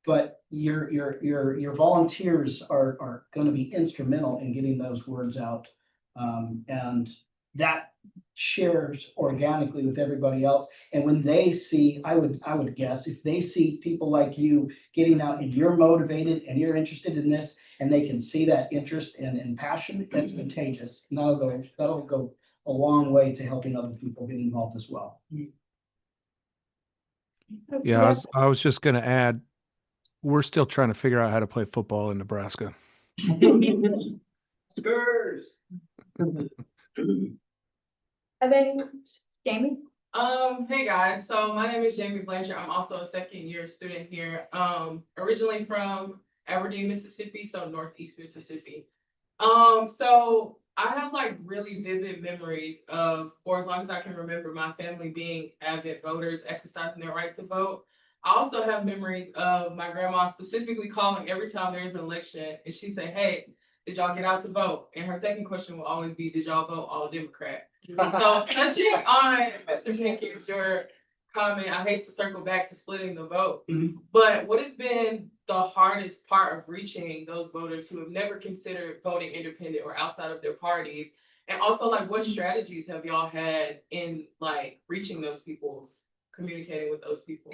but your volunteers are going to be instrumental in getting those words out, and that shares organically with everybody else. And when they see, I would guess, if they see people like you getting out and you're motivated and you're interested in this, and they can see that interest and passion, that's contagious. And that'll go a long way to helping other people get involved as well. Yeah, I was just going to add, we're still trying to figure out how to play football in Nebraska. Spurs. And then Jamie. Hey guys, so my name is Jamie Blanchard. I'm also a second year student here. Originally from Aberdeen, Mississippi, so Northeast Mississippi. So I have like really vivid memories of, for as long as I can remember, my family being avid voters, exercising their right to vote. I also have memories of my grandma specifically calling every time there's an election, and she say, "Hey, did y'all get out to vote?" And her second question will always be, "Did y'all vote all Democrat?" So touching on Mr. Pinkins, your comment, I hate to circle back to splitting the vote, but what has been the hardest part of reaching those voters who have never considered voting independent or outside of their parties? And also, like, what strategies have y'all had in like reaching those people, communicating with those people?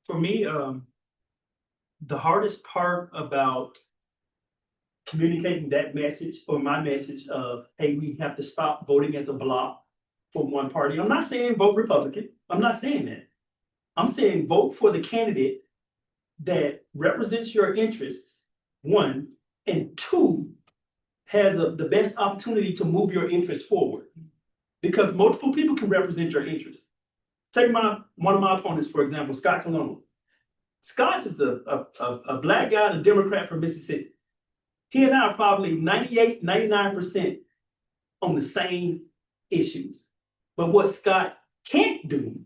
For me, the hardest part about communicating that message, or my message of, hey, we have to stop voting as a block for one party. I'm not saying vote Republican. I'm not saying that. I'm saying vote for the candidate that represents your interests, one, and two, has the best opportunity to move your interests forward. Because multiple people can represent your interests. Take one of my opponents, for example, Scott Colon. Scott is a black guy, a Democrat from Mississippi. He and I are probably 98, 99% on the same issues. But what Scott can't do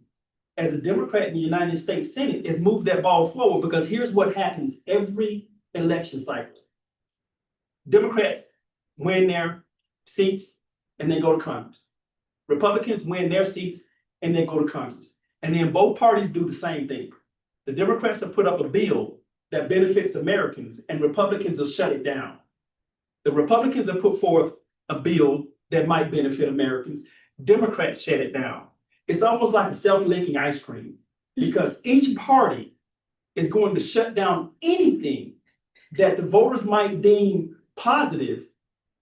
as a Democrat in the United States Senate is move that ball forward, because here's what happens every election cycle. Democrats win their seats and they go to Congress. Republicans win their seats and they go to Congress. And then both parties do the same thing. The Democrats have put up a bill that benefits Americans, and Republicans will shut it down. The Republicans have put forth a bill that might benefit Americans. Democrats shut it down. It's almost like a self-licking ice cream, because each party is going to shut down anything that the voters might deem positive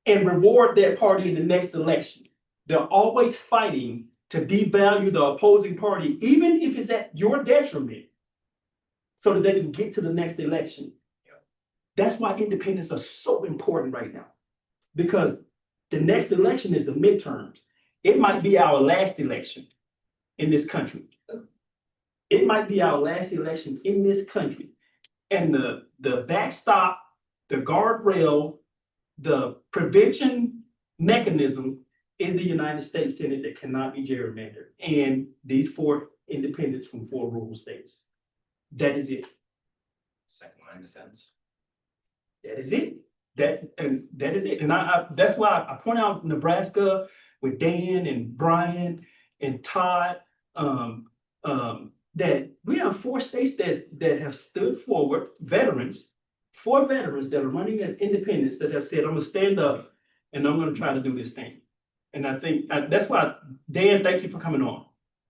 and reward that party in the next election. They're always fighting to devalue the opposing party, even if it's at your detriment, so that they can get to the next election. That's why independents are so important right now. Because the next election is the midterms. It might be our last election in this country. It might be our last election in this country. And the backstop, the guardrail, the prevention mechanism is the United States Senate that cannot be gerrymandered. And these 4 independents from 4 rural states. That is it. Second line defense. That is it. That is it. And that's why I point out Nebraska with Dan and Brian and Todd, that we have 4 states that have stood forward, veterans, 4 veterans that are running as independents that have said, I'm gonna stand up and I'm gonna try to do this thing. And I think that's why, Dan, thank you for coming on.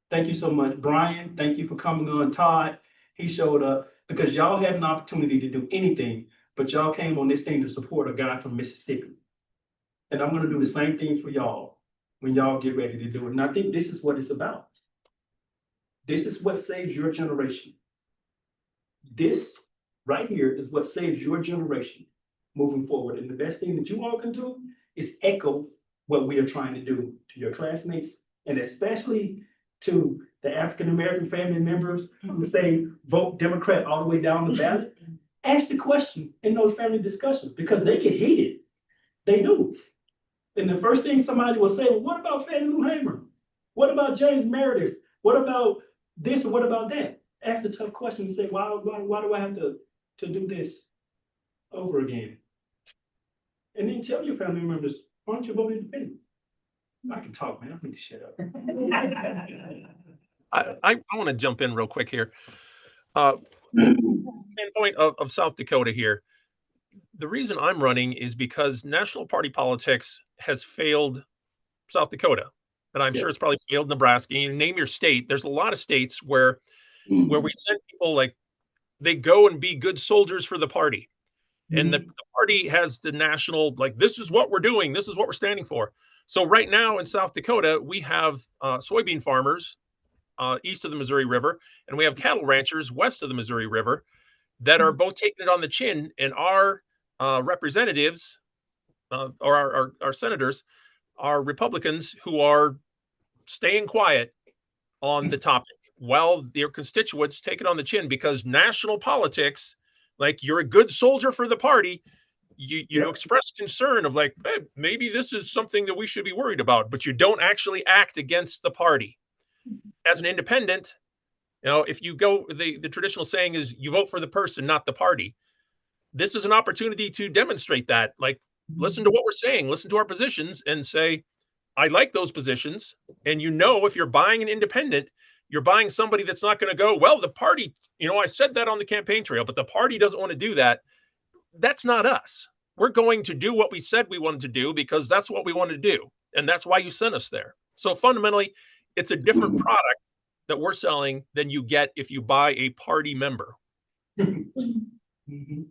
Thank you so much. Brian, thank you for coming on. Todd, he showed up because y'all had an opportunity to do anything, but y'all came on this thing to support a guy from Mississippi. And I'm gonna do the same thing for y'all when y'all get ready to do it. And I think this is what it's about. This is what saves your generation. This right here is what saves your generation moving forward. And the best thing that you all can do is echo what we are trying to do to your classmates, and especially to the African-American family members who say vote Democrat all the way down the ballot. Ask the question in those family discussions because they get heated. They do. And the first thing somebody will say, well, what about Fannie Lou Hamer? What about James Meredith? What about this or what about that? Ask the tough question and say, why do I have to do this over again? And then tell your family members, why don't you vote independent? I can talk, man. I need to shut up. I want to jump in real quick here. Standpoint of South Dakota here. The reason I'm running is because national party politics has failed South Dakota. And I'm sure it's probably failed Nebraska. You name your state. There's a lot of states where we send people like they go and be good soldiers for the party. And the party has the national, like, this is what we're doing. This is what we're standing for. So right now in South Dakota, we have soybean farmers east of the Missouri River, and we have cattle ranchers west of the Missouri River that are both taking it on the chin. And our representatives or our senators are Republicans who are staying quiet on the topic while their constituents take it on the chin because national politics, like you're a good soldier for the party, you express concern of like, hey, maybe this is something that we should be worried about, but you don't actually act against the party. As an independent, if you go, the traditional saying is you vote for the person, not the party. This is an opportunity to demonstrate that. Like, listen to what we're saying, listen to our positions and say, I like those positions. And if you're buying an independent, you're buying somebody that's not going to go, well, the party, I said that on the campaign trail, but the party doesn't want to do that. That's not us. We're going to do what we said we wanted to do because that's what we want to do. And that's why you sent us there. So fundamentally, it's a different product that we're selling than you get if you buy a party member. Mm-hmm.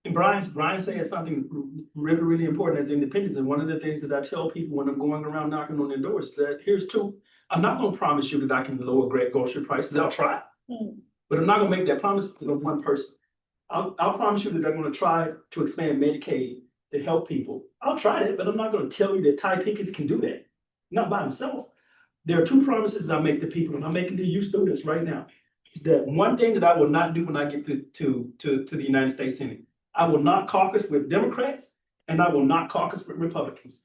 And Brian said something really, really important as independents. And one of the things that I tell people when I'm going around knocking on their doors is that here's 2. I'm not going to promise you that I can lower great grocery prices. I'll try. But I'm not going to make that promise to one person. I'll promise you that I'm going to try to expand Medicaid to help people. I'll try that, but I'm not going to tell you that Ty Pickens can do that. Not by himself. There are 2 promises I make to people, and I'm making to you students right now. Is that one thing that I will not do when I get to the United States Senate. I will not caucus with Democrats, and I will not caucus with Republicans.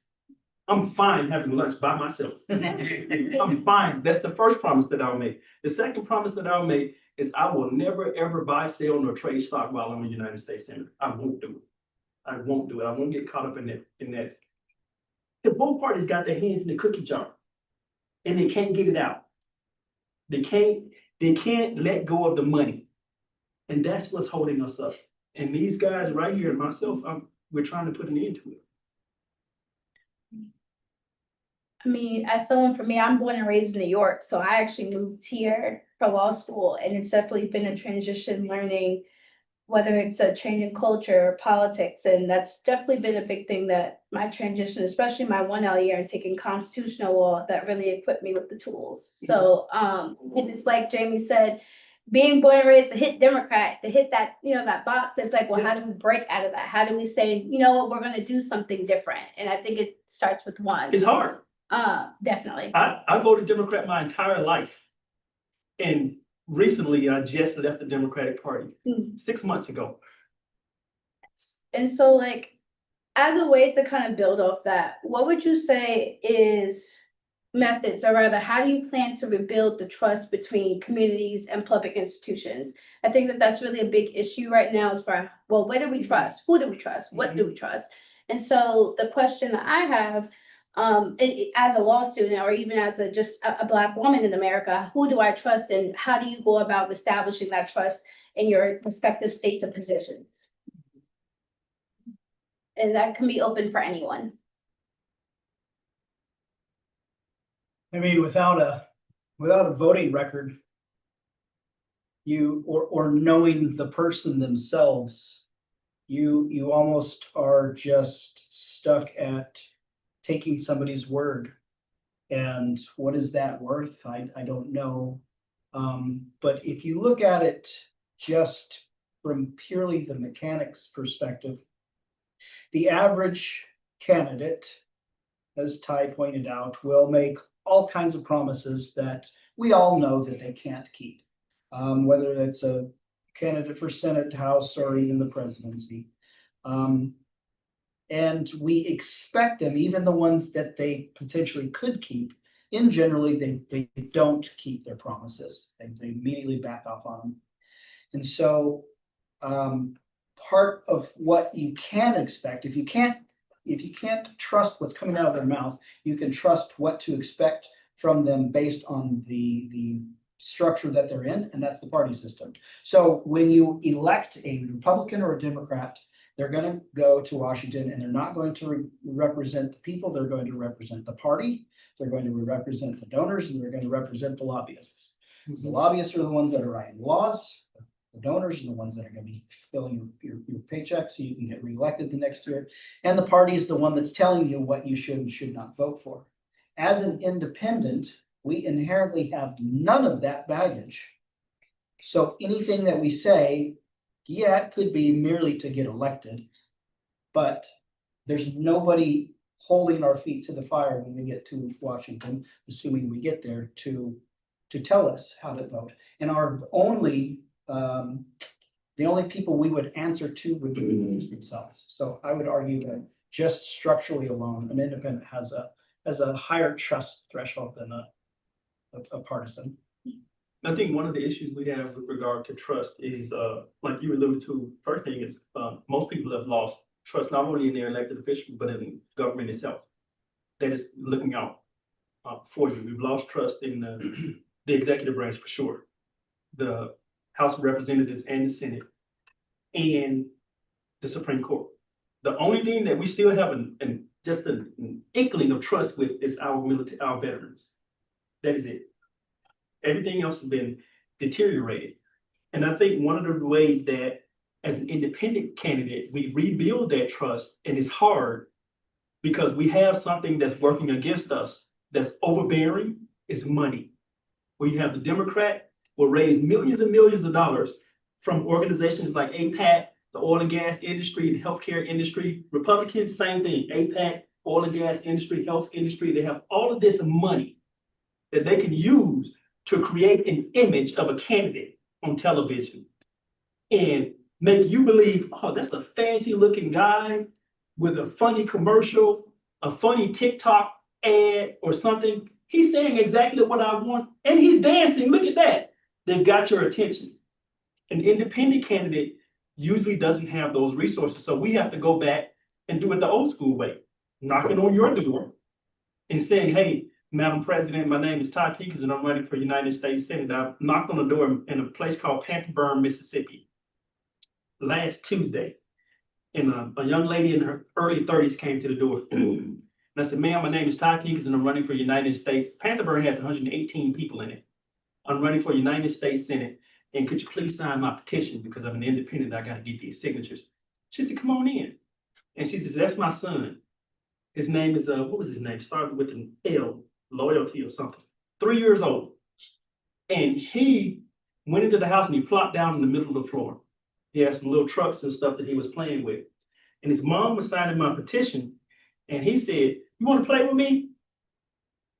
I'm fine having lunch by myself. I'm fine. That's the first promise that I'll make. The second promise that I'll make is I will never, ever buy, sell, nor trade stock while I'm a United States Senator. I won't do it. I won't do it. I won't get caught up in that. The both parties got their hands in the cookie jar, and they can't get it out. They can't let go of the money. And that's what's holding us up. And these guys right here and myself, we're trying to put an end to it. I mean, as someone for me, I'm born and raised in New York, so I actually moved here for law school, and it's definitely been a transition learning, whether it's a change in culture or politics, and that's definitely been a big thing that my transition, especially my 1L year and taking constitutional law, that really equipped me with the tools. So, and it's like Jamie said, being born and raised to hit Democrat, to hit that, that box, it's like, well, how do we break out of that? How do we say, you know what, we're gonna do something different? And I think it starts with one. It's hard. Definitely. I voted Democrat my entire life. And recently I just left the Democratic Party 6 months ago. And so like, as a way to kind of build off that, what would you say is methods, or rather, how do you plan to rebuild the trust between communities and public institutions? I think that that's really a big issue right now is for, well, where do we trust? Who do we trust? What do we trust? And so the question that I have, as a law student, or even as just a Black woman in America, who do I trust, and how do you go about establishing that trust in your respective states and positions? And that can be open for anyone. I mean, without a voting record, or knowing the person themselves, you almost are just stuck at taking somebody's word. And what is that worth? I don't know. But if you look at it just from purely the mechanics perspective, the average candidate, as Ty pointed out, will make all kinds of promises that we all know that they can't keep, whether it's a candidate for Senate, House, or even the presidency. And we expect them, even the ones that they potentially could keep, in generally, they don't keep their promises. They immediately back off on them. And so part of what you can expect, if you can't trust what's coming out of their mouth, you can trust what to expect from them based on the structure that they're in, and that's the party system. So when you elect a Republican or a Democrat, they're going to go to Washington, and they're not going to represent the people. They're going to represent the party. They're going to represent the donors, and they're going to represent the lobbyists. Mm-hmm. The lobbyists are the ones that are writing laws. The donors are the ones that are going to be filling your paycheck so you can get reelected the next year. And the party is the one that's telling you what you should and should not vote for. As an independent, we inherently have none of that baggage. So anything that we say, yeah, it could be merely to get elected, but there's nobody holding our feet to the fire when we get to Washington, assuming we get there, to tell us how to vote. And our only the only people we would answer to would be the voters themselves. So I would argue that just structurally alone, an independent has a higher trust threshold than a partisan. I think one of the issues we have with regard to trust is, like you alluded to, first thing is most people have lost trust not only in their elected officials, but in government itself that is looking out for you. We've lost trust in the executive branch for sure, the House of Representatives and the Senate, and the Supreme Court. The only thing that we still have just an inkling of trust with is our military, our veterans. That is it. Everything else has been deteriorated. And I think one of the ways that as an independent candidate, we rebuild that trust, and it's hard because we have something that's working against us that's overbearing, is money. Where you have the Democrat will raise millions and millions of dollars from organizations like APAC, the oil and gas industry, the healthcare industry. Republicans, same thing, APAC, oil and gas industry, health industry. They have all of this money that they can use to create an image of a candidate on television and make you believe, oh, that's a fancy looking guy with a funny commercial, a funny TikTok ad or something. He's saying exactly what I want, and he's dancing. Look at that. They've got your attention. An independent candidate usually doesn't have those resources. So we have to go back and do it the old school way, knocking on your door and saying, hey, Madam President, my name is Ty Pickens and I'm running for United States Senate. I knocked on the door in a place called Pantherburn, Mississippi last Tuesday. And a young lady in her early 30s came to the door. And I said, ma'am, my name is Ty Pickens and I'm running for United States. Pantherburn has 118 people in it. I'm running for United States Senate. And could you please sign my petition because I'm an independent, I gotta get these signatures. She said, come on in. And she says, that's my son. His name is, what was his name? Started with an L, loyalty or something. 3 years old. And he went into the house and he plopped down in the middle of the floor. He had some little trucks and stuff that he was playing with. And his mom was signing my petition. And he said, "You want to play with me?"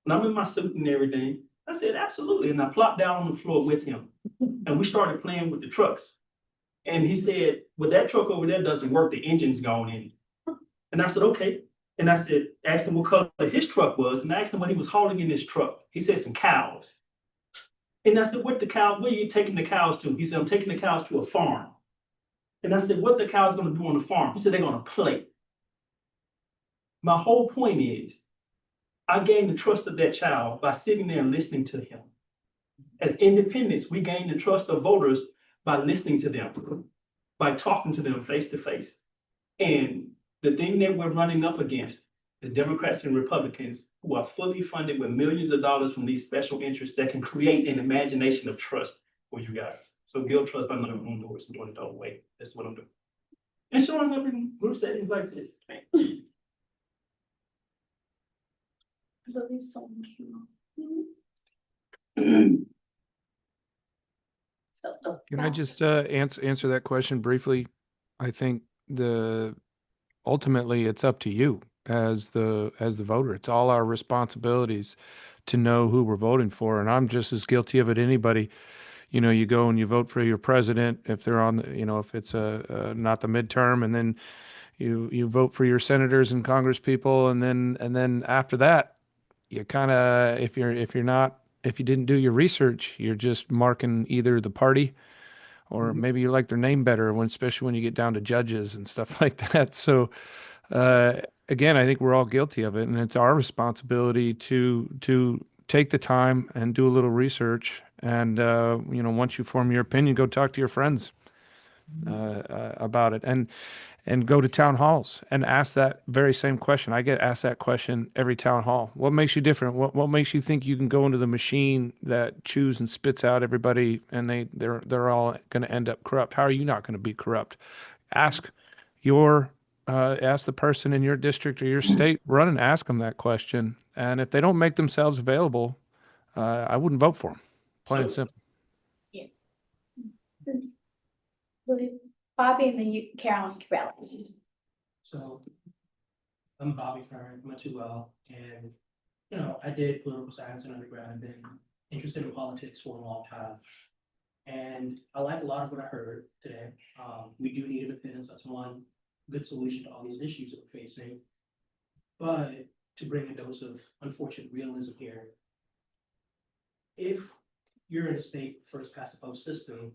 And I'm in my suit and everything. I said, "Absolutely." And I plopped down on the floor with him. And we started playing with the trucks. And he said, "Well, that truck over there doesn't work. The engine's gone in." And I said, "Okay." And I said, asked him what color his truck was, and I asked him what he was hauling in his truck. He said, "Some cows." And I said, where are you taking the cows to?" He said, "I'm taking the cows to a farm." And I said, "What the cows gonna do on the farm?" He said, "They're gonna play." My whole point is, I gained the trust of that child by sitting there and listening to him. As independents, we gain the trust of voters by listening to them, by talking to them face to face. And the thing that we're running up against is Democrats and Republicans who are fully funded with millions of dollars from these special interests that can create an imagination of trust for you guys. So build trust by knocking on doors and doing it the whole way. That's what I'm doing. And showing up in group settings like this. Can I just answer that question briefly? I think ultimately it's up to you as the voter. It's all our responsibilities to know who we're voting for, and I'm just as guilty of it anybody. You know, you go and you vote for your president if they're on, if it's not the midterm, and then you vote for your senators and congress people, and then after that, you kind of, if you didn't do your research, you're just marking either the party or maybe you like their name better, especially when you get down to judges and stuff like that. So again, I think we're all guilty of it, and it's our responsibility to take the time and do a little research. And once you form your opinion, go talk to your friends about it, and go to town halls and ask that very same question. I get asked that question every town hall. What makes you different? What makes you think you can go into the machine that chews and spits out everybody, and they're all going to end up corrupt? How are you not going to be corrupt? Ask the person in your district or your state, run and ask them that question. And if they don't make themselves available, I wouldn't vote for them. Plain and simple. Bobby and then Carolyn Cabela. So I'm Bobby Fern, I'm at 2L, and I did political science in undergrad. I've been interested in politics for a long time. And I like a lot of what I heard today. We do need independence. That's one good solution to all these issues that we're facing. But to bring a dose of unfortunate realism here, if you're in a state first past the post system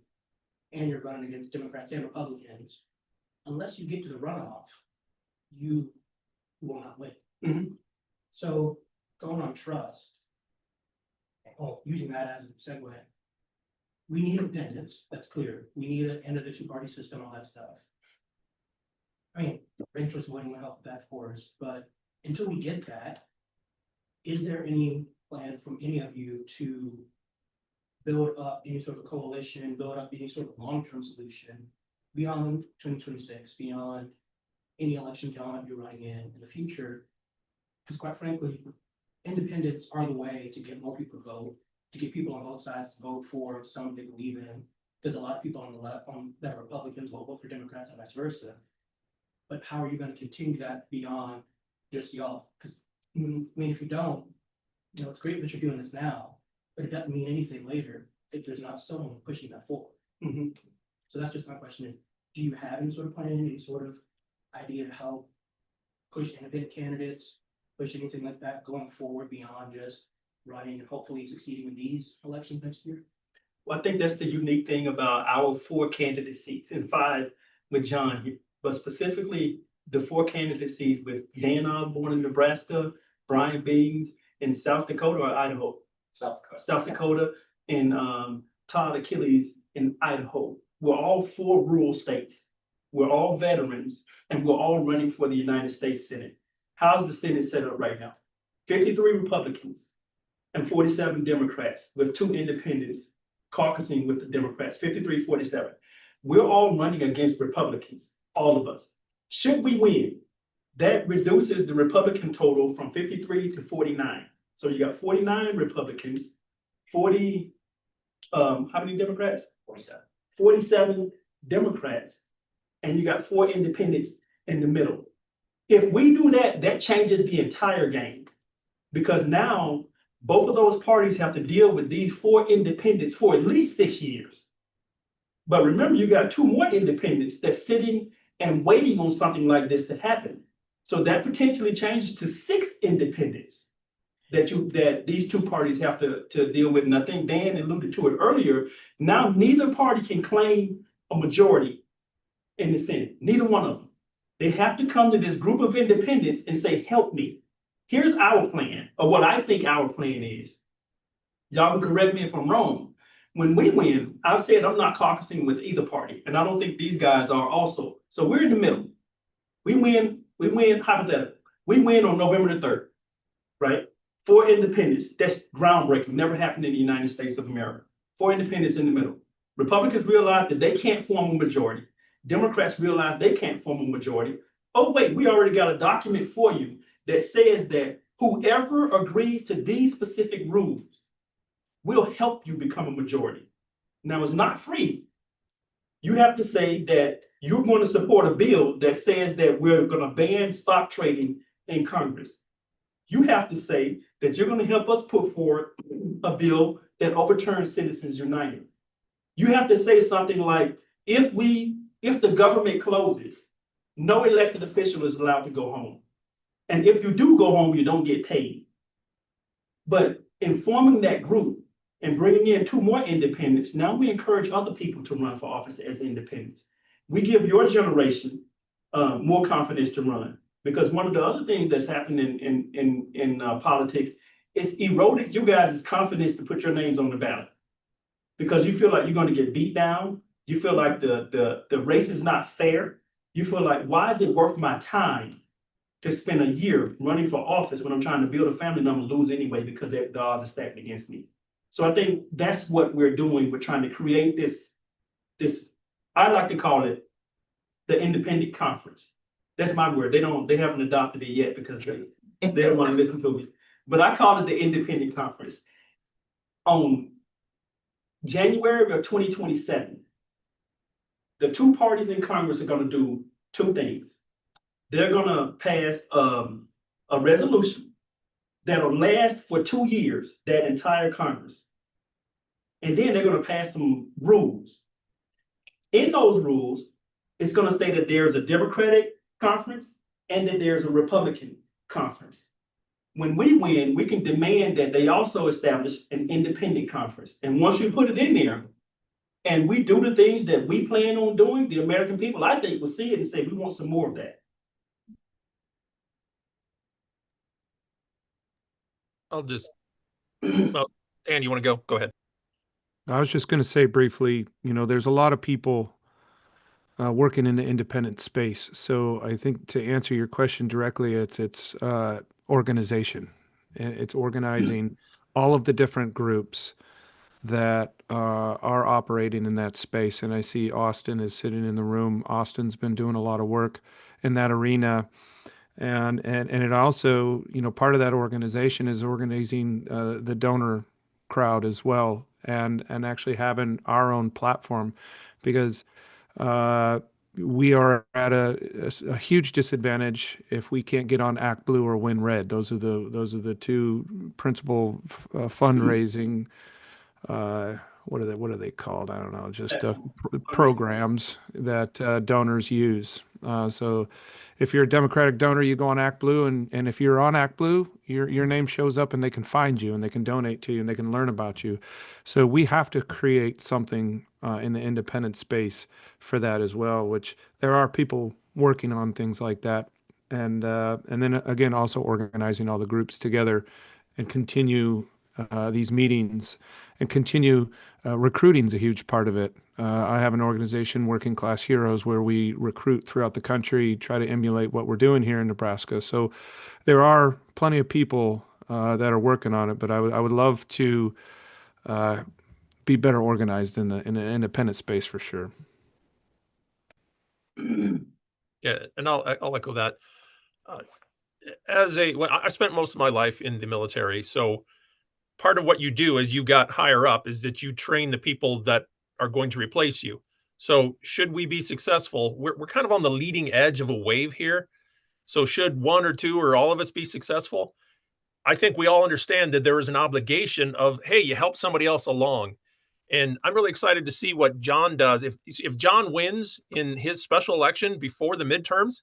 and you're running against Democrats and Republicans, unless you get to the runoff, you will not win. Mhm. So going on trust, using that as a segue, we need independence, that's clear. We need an end of the two-party system, all that stuff. I mean, interest wouldn't help that for us, but until we get that, is there any plan from any of you to build up any sort of coalition, build up any sort of long-term solution beyond 2026, beyond any election y'all might be running in the future? Because quite frankly, independents are the way to get more people to vote, to get people on both sides to vote for someone they believe in. There's a lot of people on the left that are Republicans will vote for Democrats and vice versa. But how are you going to continue that beyond just y'all? Because I mean, if you don't, it's great that you're doing this now, but it doesn't mean anything later if there's not someone pushing that forward. So that's just my question. Do you have any sort of plan, any sort of idea to help push independent candidates, push anything like that going forward beyond just running and hopefully succeeding in these elections next year? Well, I think that's the unique thing about our 4 candidate seats and 5 with John here, but specifically the 4 candidate seats with Dan Osborne in Nebraska, Brian Bings in South Dakota or Idaho? South Dakota, and Todd Achilles in Idaho. We're all 4 rural states. We're all veterans, and we're all running for the United States Senate. How's the Senate set up right now? 53 Republicans and 47 Democrats, with 2 independents caucusing with the Democrats, 53-47. We're all running against Republicans, all of us. Should we win, that reduces the Republican total from 53 to 49. So you got 49 Republicans, 40 how many Democrats? 47. 47 Democrats, and you got 4 independents in the middle. If we do that, that changes the entire game. Because now both of those parties have to deal with these 4 independents for at least 6 years. But remember, you got 2 more independents that's sitting and waiting on something like this to happen. So that potentially changes to 6 independents that these 2 parties have to deal with. And I think Dan alluded to it earlier. Now, neither party can claim a majority in the Senate, neither one of them. They have to come to this group of independents and say, help me. Here's our plan, or what I think our plan is. Y'all can correct me if I'm wrong. When we win, I've said I'm not caucusing with either party, and I don't think these guys are also. So we're in the middle. We win hypothetical. We win on November the 3rd, right? 4 independents. That's groundbreaking. Never happened in the United States of America. 4 independents in the middle. Republicans realize that they can't form a majority. Democrats realize they can't form a majority. Oh, wait, we already got a document for you that says that whoever agrees to these specific rules will help you become a majority. Now, it's not free. You have to say that you're going to support a bill that says that we're going to ban stock trading in Congress. You have to say that you're going to help us put forward a bill that overturns Citizens United. You have to say something like, if the government closes, no elected official is allowed to go home. And if you do go home, you don't get paid. But in forming that group and bringing in 2 more independents, now we encourage other people to run for office as independents. We give your generation more confidence to run. Because one of the other things that's happening in politics is eroded you guys' confidence to put your names on the ballot. Because you feel like you're going to get beat down. You feel like the race is not fair. You feel like, why is it worth my time to spend a year running for office when I'm trying to build a family and I'm gonna lose anyway because the odds are stacked against me? So I think that's what we're doing. We're trying to create this, I like to call it the independent conference. That's my word. They haven't adopted it yet because they don't want to listen to me. But I call it the independent conference. On January of 2027, the 2 parties in Congress are going to do 2 things. They're going to pass a resolution that'll last for 2 years, that entire Congress. And then they're going to pass some rules. In those rules, it's going to say that there's a Democratic conference and that there's a Republican conference. When we win, we can demand that they also establish an independent conference. And once you put it in there, and we do the things that we plan on doing, the American people, I think, will see it and say, we want some more of that. I'll just, well, Dan, you want to go? Go ahead. I was just going to say briefly, there's a lot of people working in the independent space. So I think to answer your question directly, it's organization. It's organizing all of the different groups that are operating in that space. And I see Austin is sitting in the room. Austin's been doing a lot of work in that arena. And it also, part of that organization is organizing the donor crowd as well, and actually having our own platform, because we are at a huge disadvantage if we can't get on Act Blue or Win Red. Those are the 2 principal fundraising. What are they called? I don't know. Just programs that donors use. So if you're a Democratic donor, you go on Act Blue, and if you're on Act Blue, your name shows up and they can find you and they can donate to you and they can learn about you. So we have to create something in the independent space for that as well, which there are people working on things like that. And then again, also organizing all the groups together and continue these meetings and continue recruiting is a huge part of it. I have an organization, Working Class Heroes, where we recruit throughout the country, try to emulate what we're doing here in Nebraska. So there are plenty of people that are working on it, but I would love to be better organized in the independent space for sure. Yeah, and I'll echo that. I spent most of my life in the military, so part of what you do as you got higher up is that you train the people that are going to replace you. So should we be successful, we're kind of on the leading edge of a wave here. So should one or two or all of us be successful, I think we all understand that there is an obligation of, hey, you help somebody else along. And I'm really excited to see what John does. If John wins in his special election before the midterms,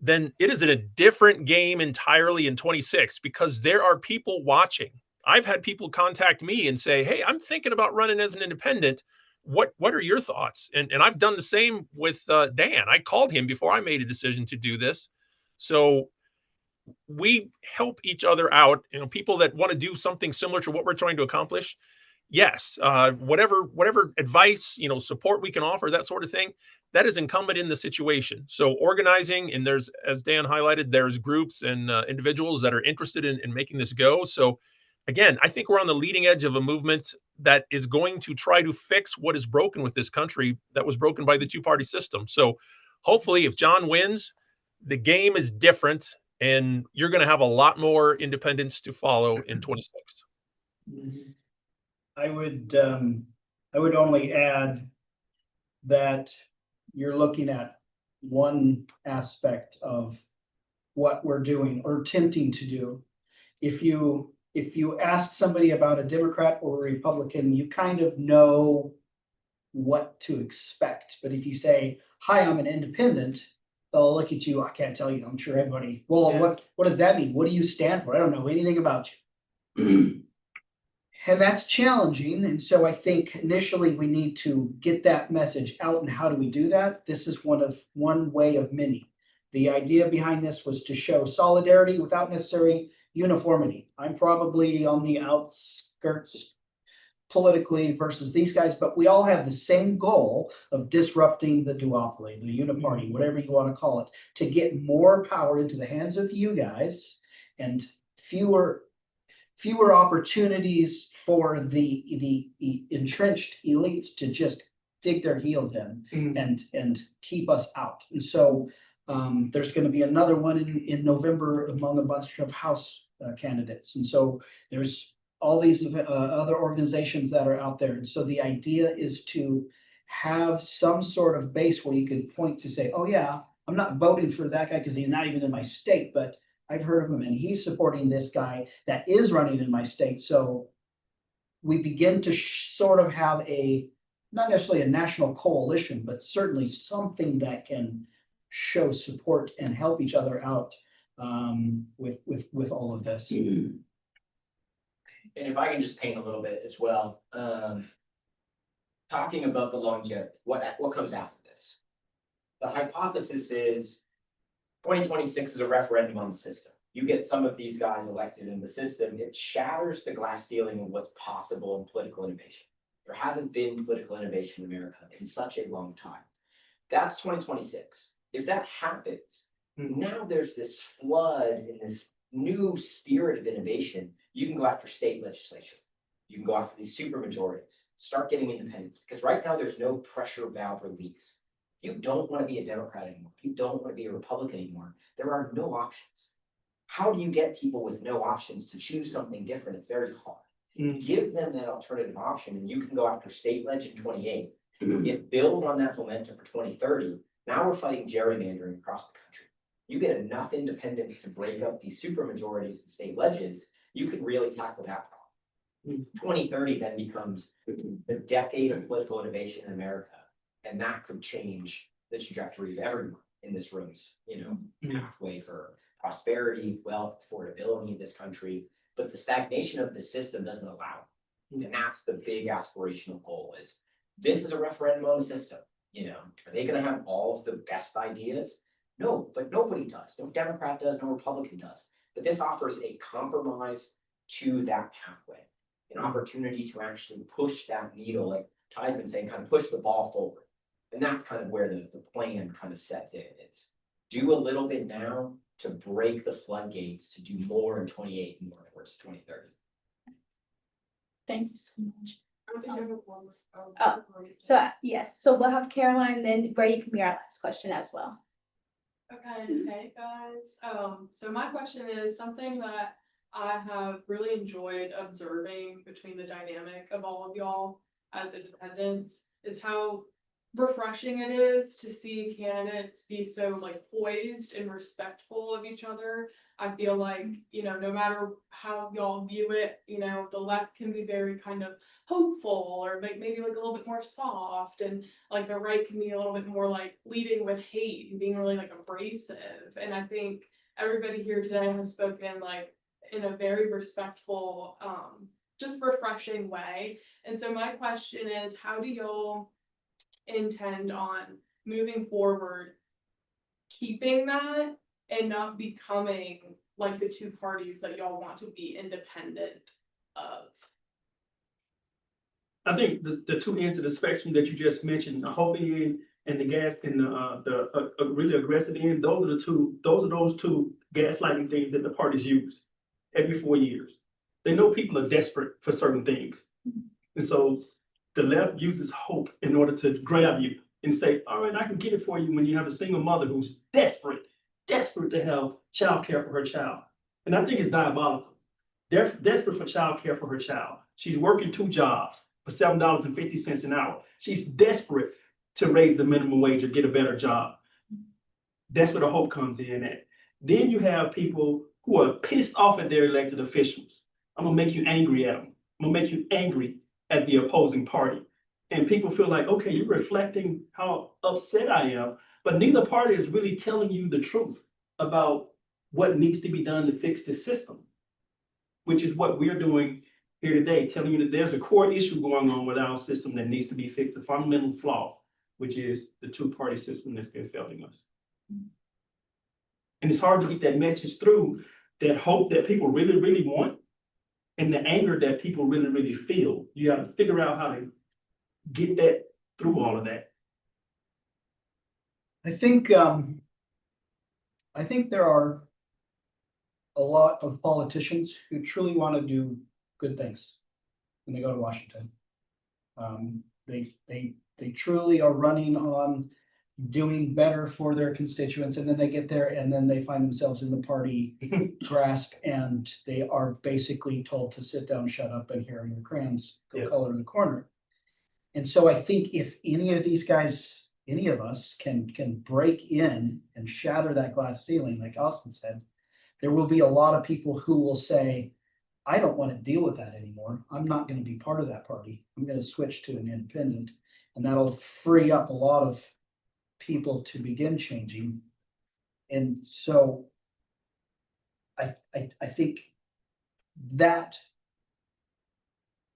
then it is in a different game entirely in 26 because there are people watching. I've had people contact me and say, "Hey, I'm thinking about running as an independent. What are your thoughts?" And I've done the same with Dan. I called him before I made a decision to do this. So we help each other out. You know, people that want to do something similar to what we're trying to accomplish. Yes, whatever advice, support we can offer, that sort of thing, that is incumbent in the situation. So organizing, and there's, as Dan highlighted, there's groups and individuals that are interested in making this go. So again, I think we're on the leading edge of a movement that is going to try to fix what is broken with this country that was broken by the two-party system. So hopefully if John wins, the game is different and you're going to have a lot more independence to follow in 26. I would only add that you're looking at one aspect of what we're doing or attempting to do. If you ask somebody about a Democrat or a Republican, you kind of know what to expect. But if you say, "Hi, I'm an independent," they'll look at you. I can't tell you. I'm sure everybody. Well, Yeah. what does that mean? What do you stand for? I don't know anything about you. And that's challenging. And so I think initially we need to get that message out. And how do we do that? This is one way of many. The idea behind this was to show solidarity without necessary uniformity. I'm probably on the outskirts politically versus these guys, but we all have the same goal of disrupting the duopoly, the uniparty, whatever you want to call it, to get more power into the hands of you guys and fewer opportunities for the entrenched elites to just dig their heels in and keep us out. And so there's going to be another one in November among a bunch of House candidates. And so there's all these other organizations that are out there. And so the idea is to have some sort of base where you can point to say, "Oh yeah, I'm not voting for that guy because he's not even in my state, but I've heard of him and he's supporting this guy that is running in my state." So we begin to sort of have not necessarily a national coalition, but certainly something that can show support and help each other out with all of this. And if I can just paint a little bit as well, talking about the longevity, what comes after this? The hypothesis is 2026 is a referendum on the system. You get some of these guys elected in the system, it shatters the glass ceiling of what's possible in political innovation. There hasn't been political innovation in America in such a long time. That's 2026. If that happens, now there's this flood and this new spirit of innovation. You can go after state legislature. You can go after these supermajorities, start getting independence, because right now there's no pressure valve release. You don't want to be a Democrat anymore. You don't want to be a Republican anymore. There are no options. How do you get people with no options to choose something different? It's very hard. Give them that alternative option, and you can go after state leg in 28. Build on that momentum for 2030. Now we're fighting gerrymandering across the country. You get enough independence to break up these supermajorities and state ledges, you could really tackle that problem. 2030 then becomes the decade of political innovation in America, and that could change the trajectory of everyone in this room's, pathway for prosperity, wealth, affordability in this country. But the stagnation of the system doesn't allow it. And that's the big aspirational goal is this is a referendum on the system. Are they going to have all of the best ideas? No, but nobody does. No Democrat does, no Republican does. But this offers a compromise to that pathway, an opportunity to actually push that needle, like Ty's been saying, kind of push the ball forward. And that's kind of where the plan kind of sets in. It's do a little bit now to break the floodgates to do more in 28 and more towards 2030. Thank you so much. I think I have one. So yes, so we'll have Caroline, then Ray, you can be our last question as well. Okay, hey guys. So my question is something that I have really enjoyed observing between the dynamic of all of y'all as independents is how refreshing it is to see candidates be so like poised and respectful of each other. I feel like, you know, no matter how y'all view it, you know, the left can be very kind of hopeful or maybe like a little bit more soft, and like the right can be a little bit more like leading with hate and being really like abrasive. And I think everybody here today has spoken like in a very respectful, just refreshing way. And so my question is, how do y'all intend on moving forward, keeping that and not becoming like the two parties that y'all want to be independent of? I think the two ends of the spectrum that you just mentioned, the hope end and the gas and the really aggressive end, those are those two gaslighting things that the parties use every 4 years. They know people are desperate for certain things. And so the left uses hope in order to grab you and say, all right, I can get it for you when you have a single mother who's desperate to have childcare for her child. And I think it's diabolical. They're desperate for childcare for her child. She's working 2 jobs for $7.50 an hour. She's desperate to raise the minimum wage or get a better job. That's where the hope comes in at. Then you have people who are pissed off at their elected officials. I'm gonna make you angry at them. I'm gonna make you angry at the opposing party. And people feel like, okay, you're reflecting how upset I am, but neither party is really telling you the truth about what needs to be done to fix the system, which is what we're doing here today, telling you that there's a core issue going on with our system that needs to be fixed, a fundamental flaw, which is the two-party system that's been failing us. And it's hard to get that message through, that hope that people really, really want, and the anger that people really, really feel. You have to figure out how to get that through all of that. I think there are a lot of politicians who truly want to do good things when they go to Washington. They truly are running on doing better for their constituents, and then they get there and then they find themselves in the party grasp, and they are basically told to sit down, shut up, and here are your crayons, go color in the corner. And so I think if any of these guys, any of us can break in and shatter that glass ceiling, like Austin said, there will be a lot of people who will say, I don't want to deal with that anymore. I'm not going to be part of that party. I'm going to switch to an independent, and that'll free up a lot of people to begin changing. And so I think that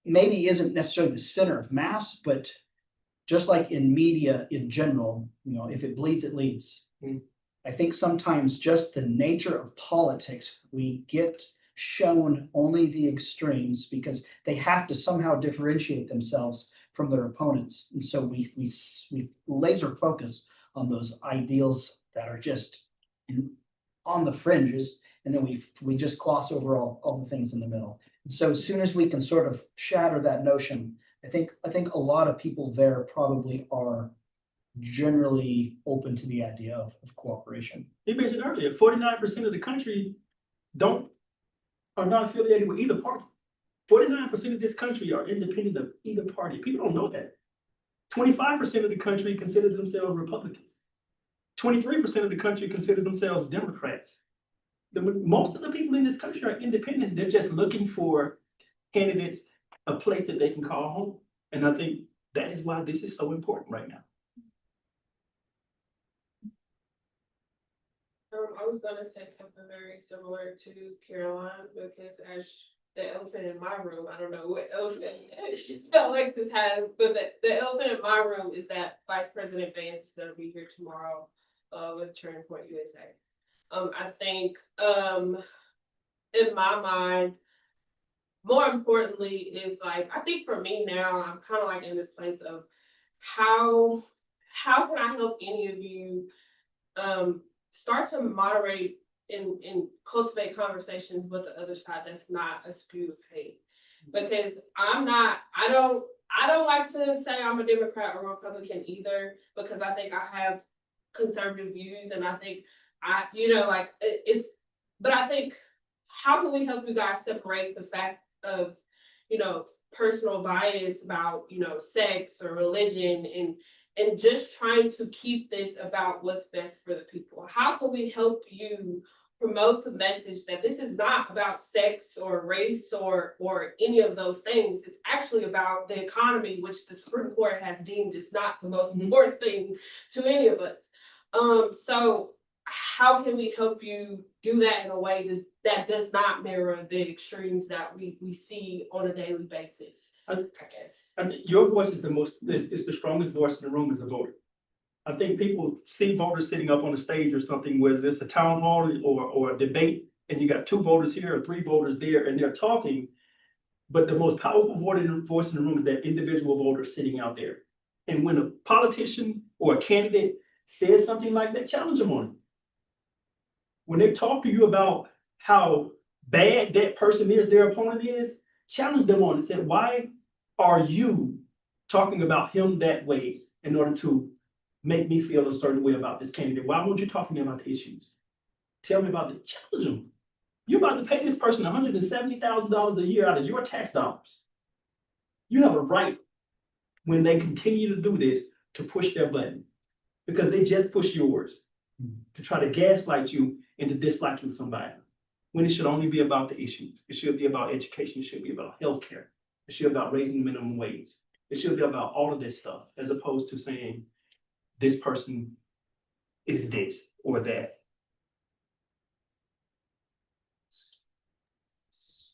maybe isn't necessarily the center of mass, but just like in media in general, you know, if it bleeds, it leads. I think sometimes just the nature of politics, we get shown only the extremes because they have to somehow differentiate themselves from their opponents. And so we laser focus on those ideals that are just on the fringes, and then we just gloss over all the things in the middle. And so as soon as we can sort of shatter that notion, I think a lot of people there probably are generally open to the idea of cooperation. You mentioned earlier, 49% of the country are not affiliated with either party. 49% of this country are independent of either party. People don't know that. 25% of the country considers themselves Republicans. 23% of the country consider themselves Democrats. Most of the people in this country are independents. They're just looking for candidates, a place that they can call home. And I think that is why this is so important right now. I was gonna say something very similar to Caroline, because as the elephant in my room, I don't know what elephant Alexis has, but the elephant in my room is that Vice President Vance is gonna be here tomorrow with Turning Point USA. I think in my mind, more importantly is like, I think for me now, I'm kind of like in this place of how can I help any of you start to moderate and cultivate conversations with the other side that's not a spew of hate. Because I don't like to say I'm a Democrat or Republican either, because I think I have conservative views, and I think but I think how can we help you guys separate the fact of, you know, personal bias about, you know, sex or religion and just trying to keep this about what's best for the people? How can we help you promote the message that this is not about sex or race or any of those things? It's actually about the economy, which the Supreme Court has deemed is not the most important thing to any of us. So how can we help you do that in a way that does not mirror the extremes that we see on a daily basis? I guess. I think your voice is the strongest voice in the room as a voter. I think people see voters sitting up on a stage or something, whether it's a town hall or a debate, and you got 2 voters here or 3 voters there, and they're talking. But the most powerful voice in the room is that individual voter sitting out there. And when a politician or a candidate says something like that, challenge them on it. When they talk to you about how bad that person is, their opponent is, challenge them on it. Say, why are you talking about him that way in order to make me feel a certain way about this candidate? Why won't you talk to me about the issues? Tell me about it. Challenge them. You're about to pay this person $170,000 a year out of your tax dollars. You have a right, when they continue to do this, to push their button, because they just push yours to try to gaslight you into disliking somebody, when it should only be about the issues. It should be about education. It should be about healthcare. It should be about raising the minimum wage. It should be about all of this stuff, as opposed to saying this person is this or that.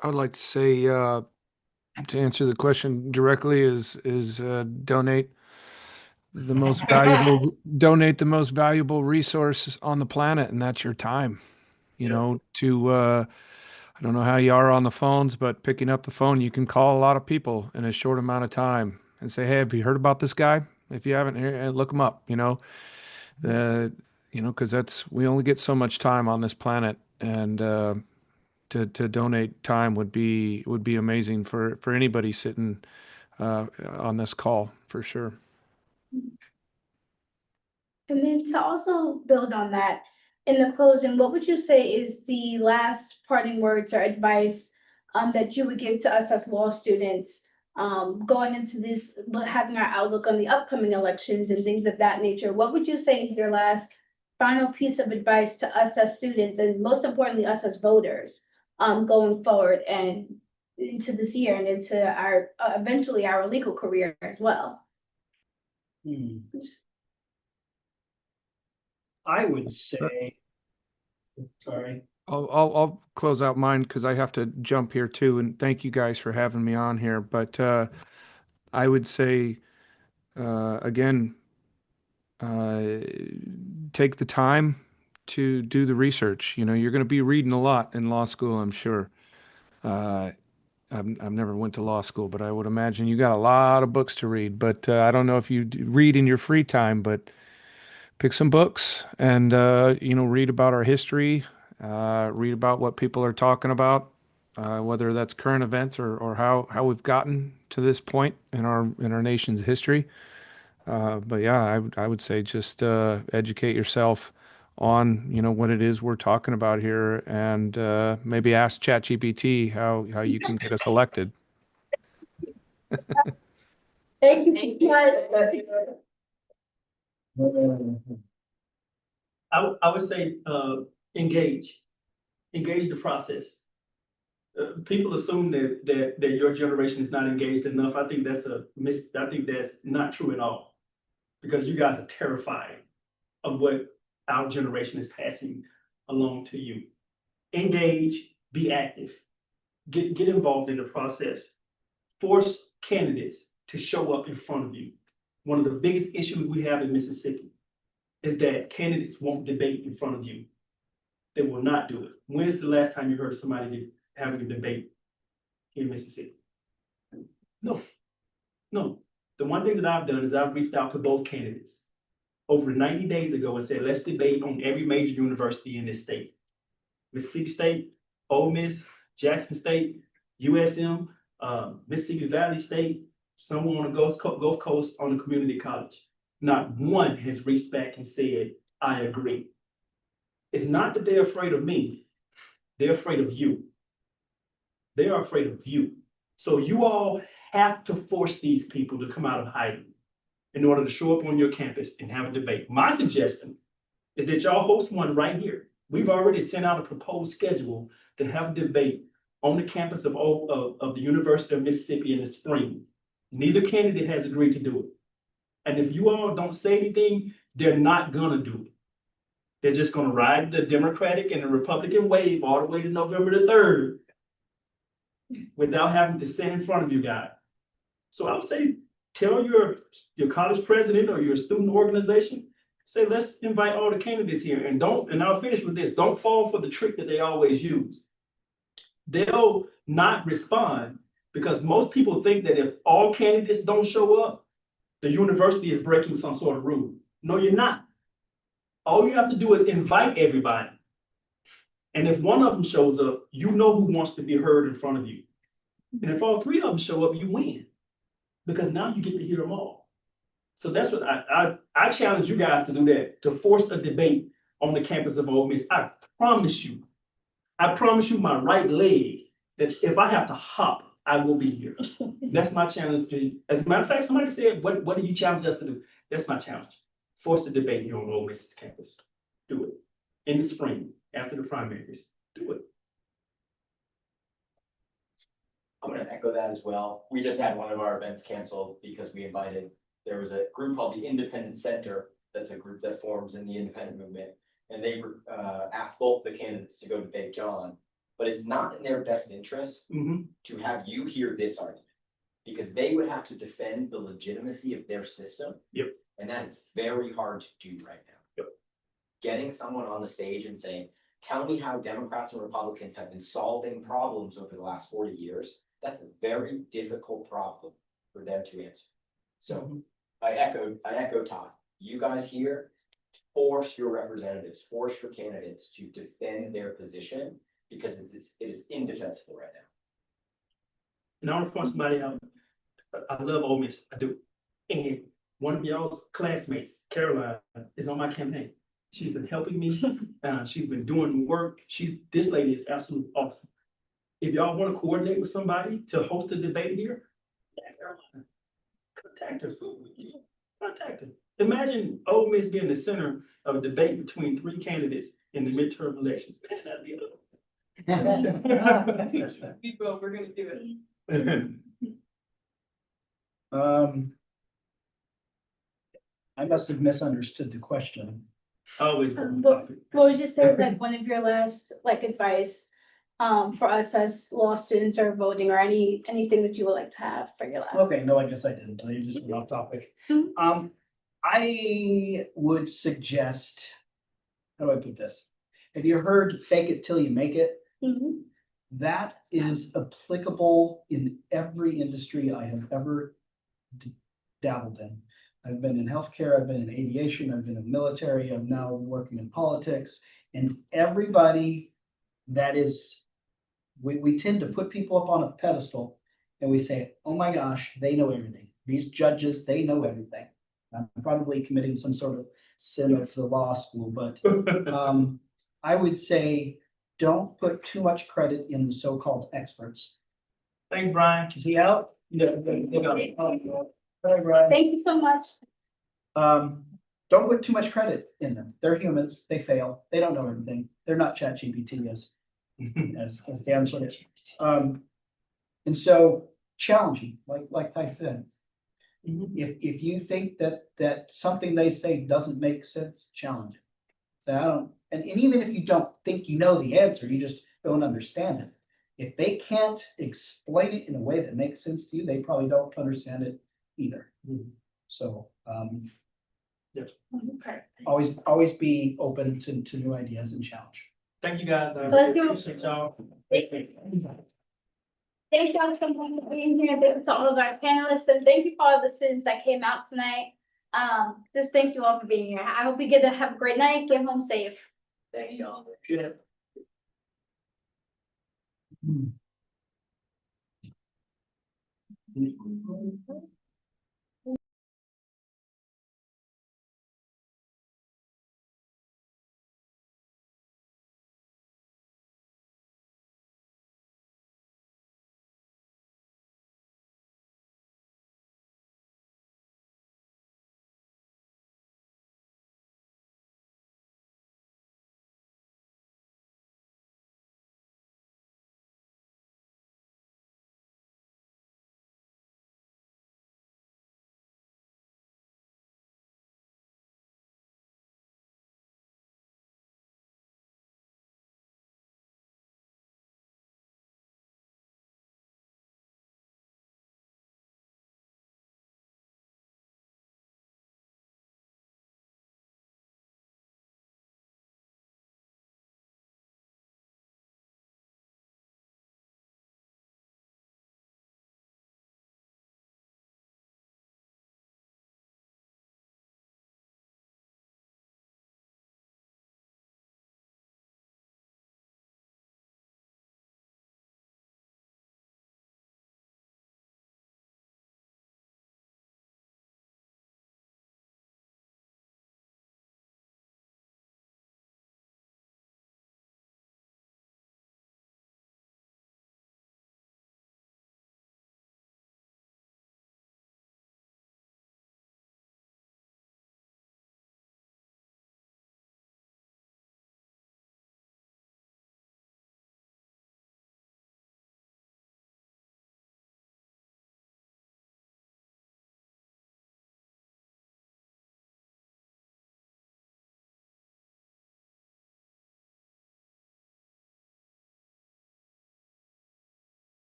I would like to say, to answer the question directly, is donate the most valuable resource on the planet, and that's your time. You know, I don't know how you are on the phones, but picking up the phone, you can call a lot of people in a short amount of time and say, "Hey, have you heard about this guy? If you haven't, look him up." Because we only get so much time on this planet, and to donate time would be amazing for anybody sitting on this call, for sure. And then to also build on that, in the closing, what would you say is the last parting words or advice that you would give to us as law students going into this, having our outlook on the upcoming elections and things of that nature? What would you say is your last final piece of advice to us as students, and most importantly, us as voters, going forward and into this year and into our eventually our legal career as well? I would say, sorry. I'll close out mine because I have to jump here too, and thank you guys for having me on here. But I would say again, take the time to do the research. You know, you're going to be reading a lot in law school, I'm sure. I've never went to law school, but I would imagine you got a lot of books to read. But I don't know if you read in your free time, but pick some books and read about our history, read about what people are talking about, whether that's current events or how we've gotten to this point in our nation's history. But yeah, I would say just educate yourself on what it is we're talking about here, and maybe ask ChatGPT how you can get us elected. Thank you so much. I would say engage the process. People assume that your generation is not engaged enough. I think that's not true at all, because you guys are terrified of what our generation is passing along to you. Engage, be active, get involved in the process. Force candidates to show up in front of you. One of the biggest issues we have in Mississippi is that candidates won't debate in front of you. They will not do it. When's the last time you heard somebody having a debate in Mississippi? No. The one thing that I've done is I've reached out to both candidates over 90 days ago and said, let's debate on every major university in this state. Mississippi State, Ole Miss, Jackson State, USM, Mississippi Valley State, someone on the Gulf Coast on the community college. Not one has reached back and said, I agree. It's not that they're afraid of me. They're afraid of you. They are afraid of you. So you all have to force these people to come out of hiding in order to show up on your campus and have a debate. My suggestion is that y'all host one right here. We've already sent out a proposed schedule to have a debate on the campus of the University of Mississippi in the spring. Neither candidate has agreed to do it. And if you all don't say anything, they're not gonna do it. They're just gonna ride the Democratic and the Republican wave all the way to November the 3rd without having to stand in front of you guys. So I would say, tell your college president or your student organization, say, let's invite all the candidates here and I'll finish with this, don't fall for the trick that they always use. They'll not respond because most people think that if all candidates don't show up, the university is breaking some sort of rule. No, you're not. All you have to do is invite everybody. And if one of them shows up, you know who wants to be heard in front of you. And if all three of them show up, you win. Because now you get to hear them all. So that's what I challenge you guys to do that, to force a debate on the campus of Ole Miss. I promise you my right leg, that if I have to hop, I will be here. That's my challenge to you. As a matter of fact, somebody said, what do you challenge us to do? That's my challenge. Force a debate here on Ole Miss's campus. Do it. In the spring, after the primaries. Do it. I'm gonna echo that as well. We just had one of our events canceled because there was a group called the Independent Center. That's a group that forms in the independent movement. And they asked both the candidates to go debate John, but it's not in their best interest to have you hear this argument. Because they would have to defend the legitimacy of their system. Yep. And that is very hard to do right now. Yep. Getting someone on the stage and saying, tell me how Democrats and Republicans have been solving problems over the last 40 years. That's a very difficult problem for them to answer. So I echo Todd. You guys here, force your representatives, force your candidates to defend their position because it is indefensible right now. And I want to point somebody out. I love Ole Miss, I do. And one of y'all's classmates, Caroline, is on my campaign. She's been helping me. She's been doing work. This lady is absolutely awesome. If y'all want to coordinate with somebody to host a debate here, contact her. Contact her. Imagine Ole Miss being the center of a debate between three candidates in the midterm elections. Man, that'd be We will, we're gonna do it. I must have misunderstood the question. Always. What would you say, like, one of your last, like, advice for us as law students or voting, or anything that you would like to have for your last? Okay, no, I guess I didn't tell you, just went off topic. I would suggest, how do I put this? Have you heard fake it till you make it? Mhm. That is applicable in every industry I have ever dabbled in. I've been in healthcare, I've been in aviation, I've been in military, I'm now working in politics, and everybody that is, we tend to put people up on a pedestal and we say, oh my gosh, they know everything. These judges, they know everything. I'm probably committing some sort of sin of the law school, but I would say, don't put too much credit in the so-called experts. Thanks, Brian. Is he out? Yeah. Bye, Brian. Thank you so much. Don't put too much credit in them. They're humans. They fail. They don't know everything. They're not ChatGPT as Dan said. And so challenging, like Ty said. If you think that something they say doesn't make sense, challenge it. Say, I don't, and even if you don't think you know the answer, you just don't understand it. If they can't explain it in a way that makes sense to you, they probably don't understand it either. So yes. Always be open to new ideas and challenge. Thank you, guys. I Bless you. appreciate y'all. Thank y'all so much for being here. Thank you to all of our panelists, and thank you for all the students that came out tonight. Just thank you all for being here. I hope you get to have a great night. Get home safe. Thank you all. Yeah.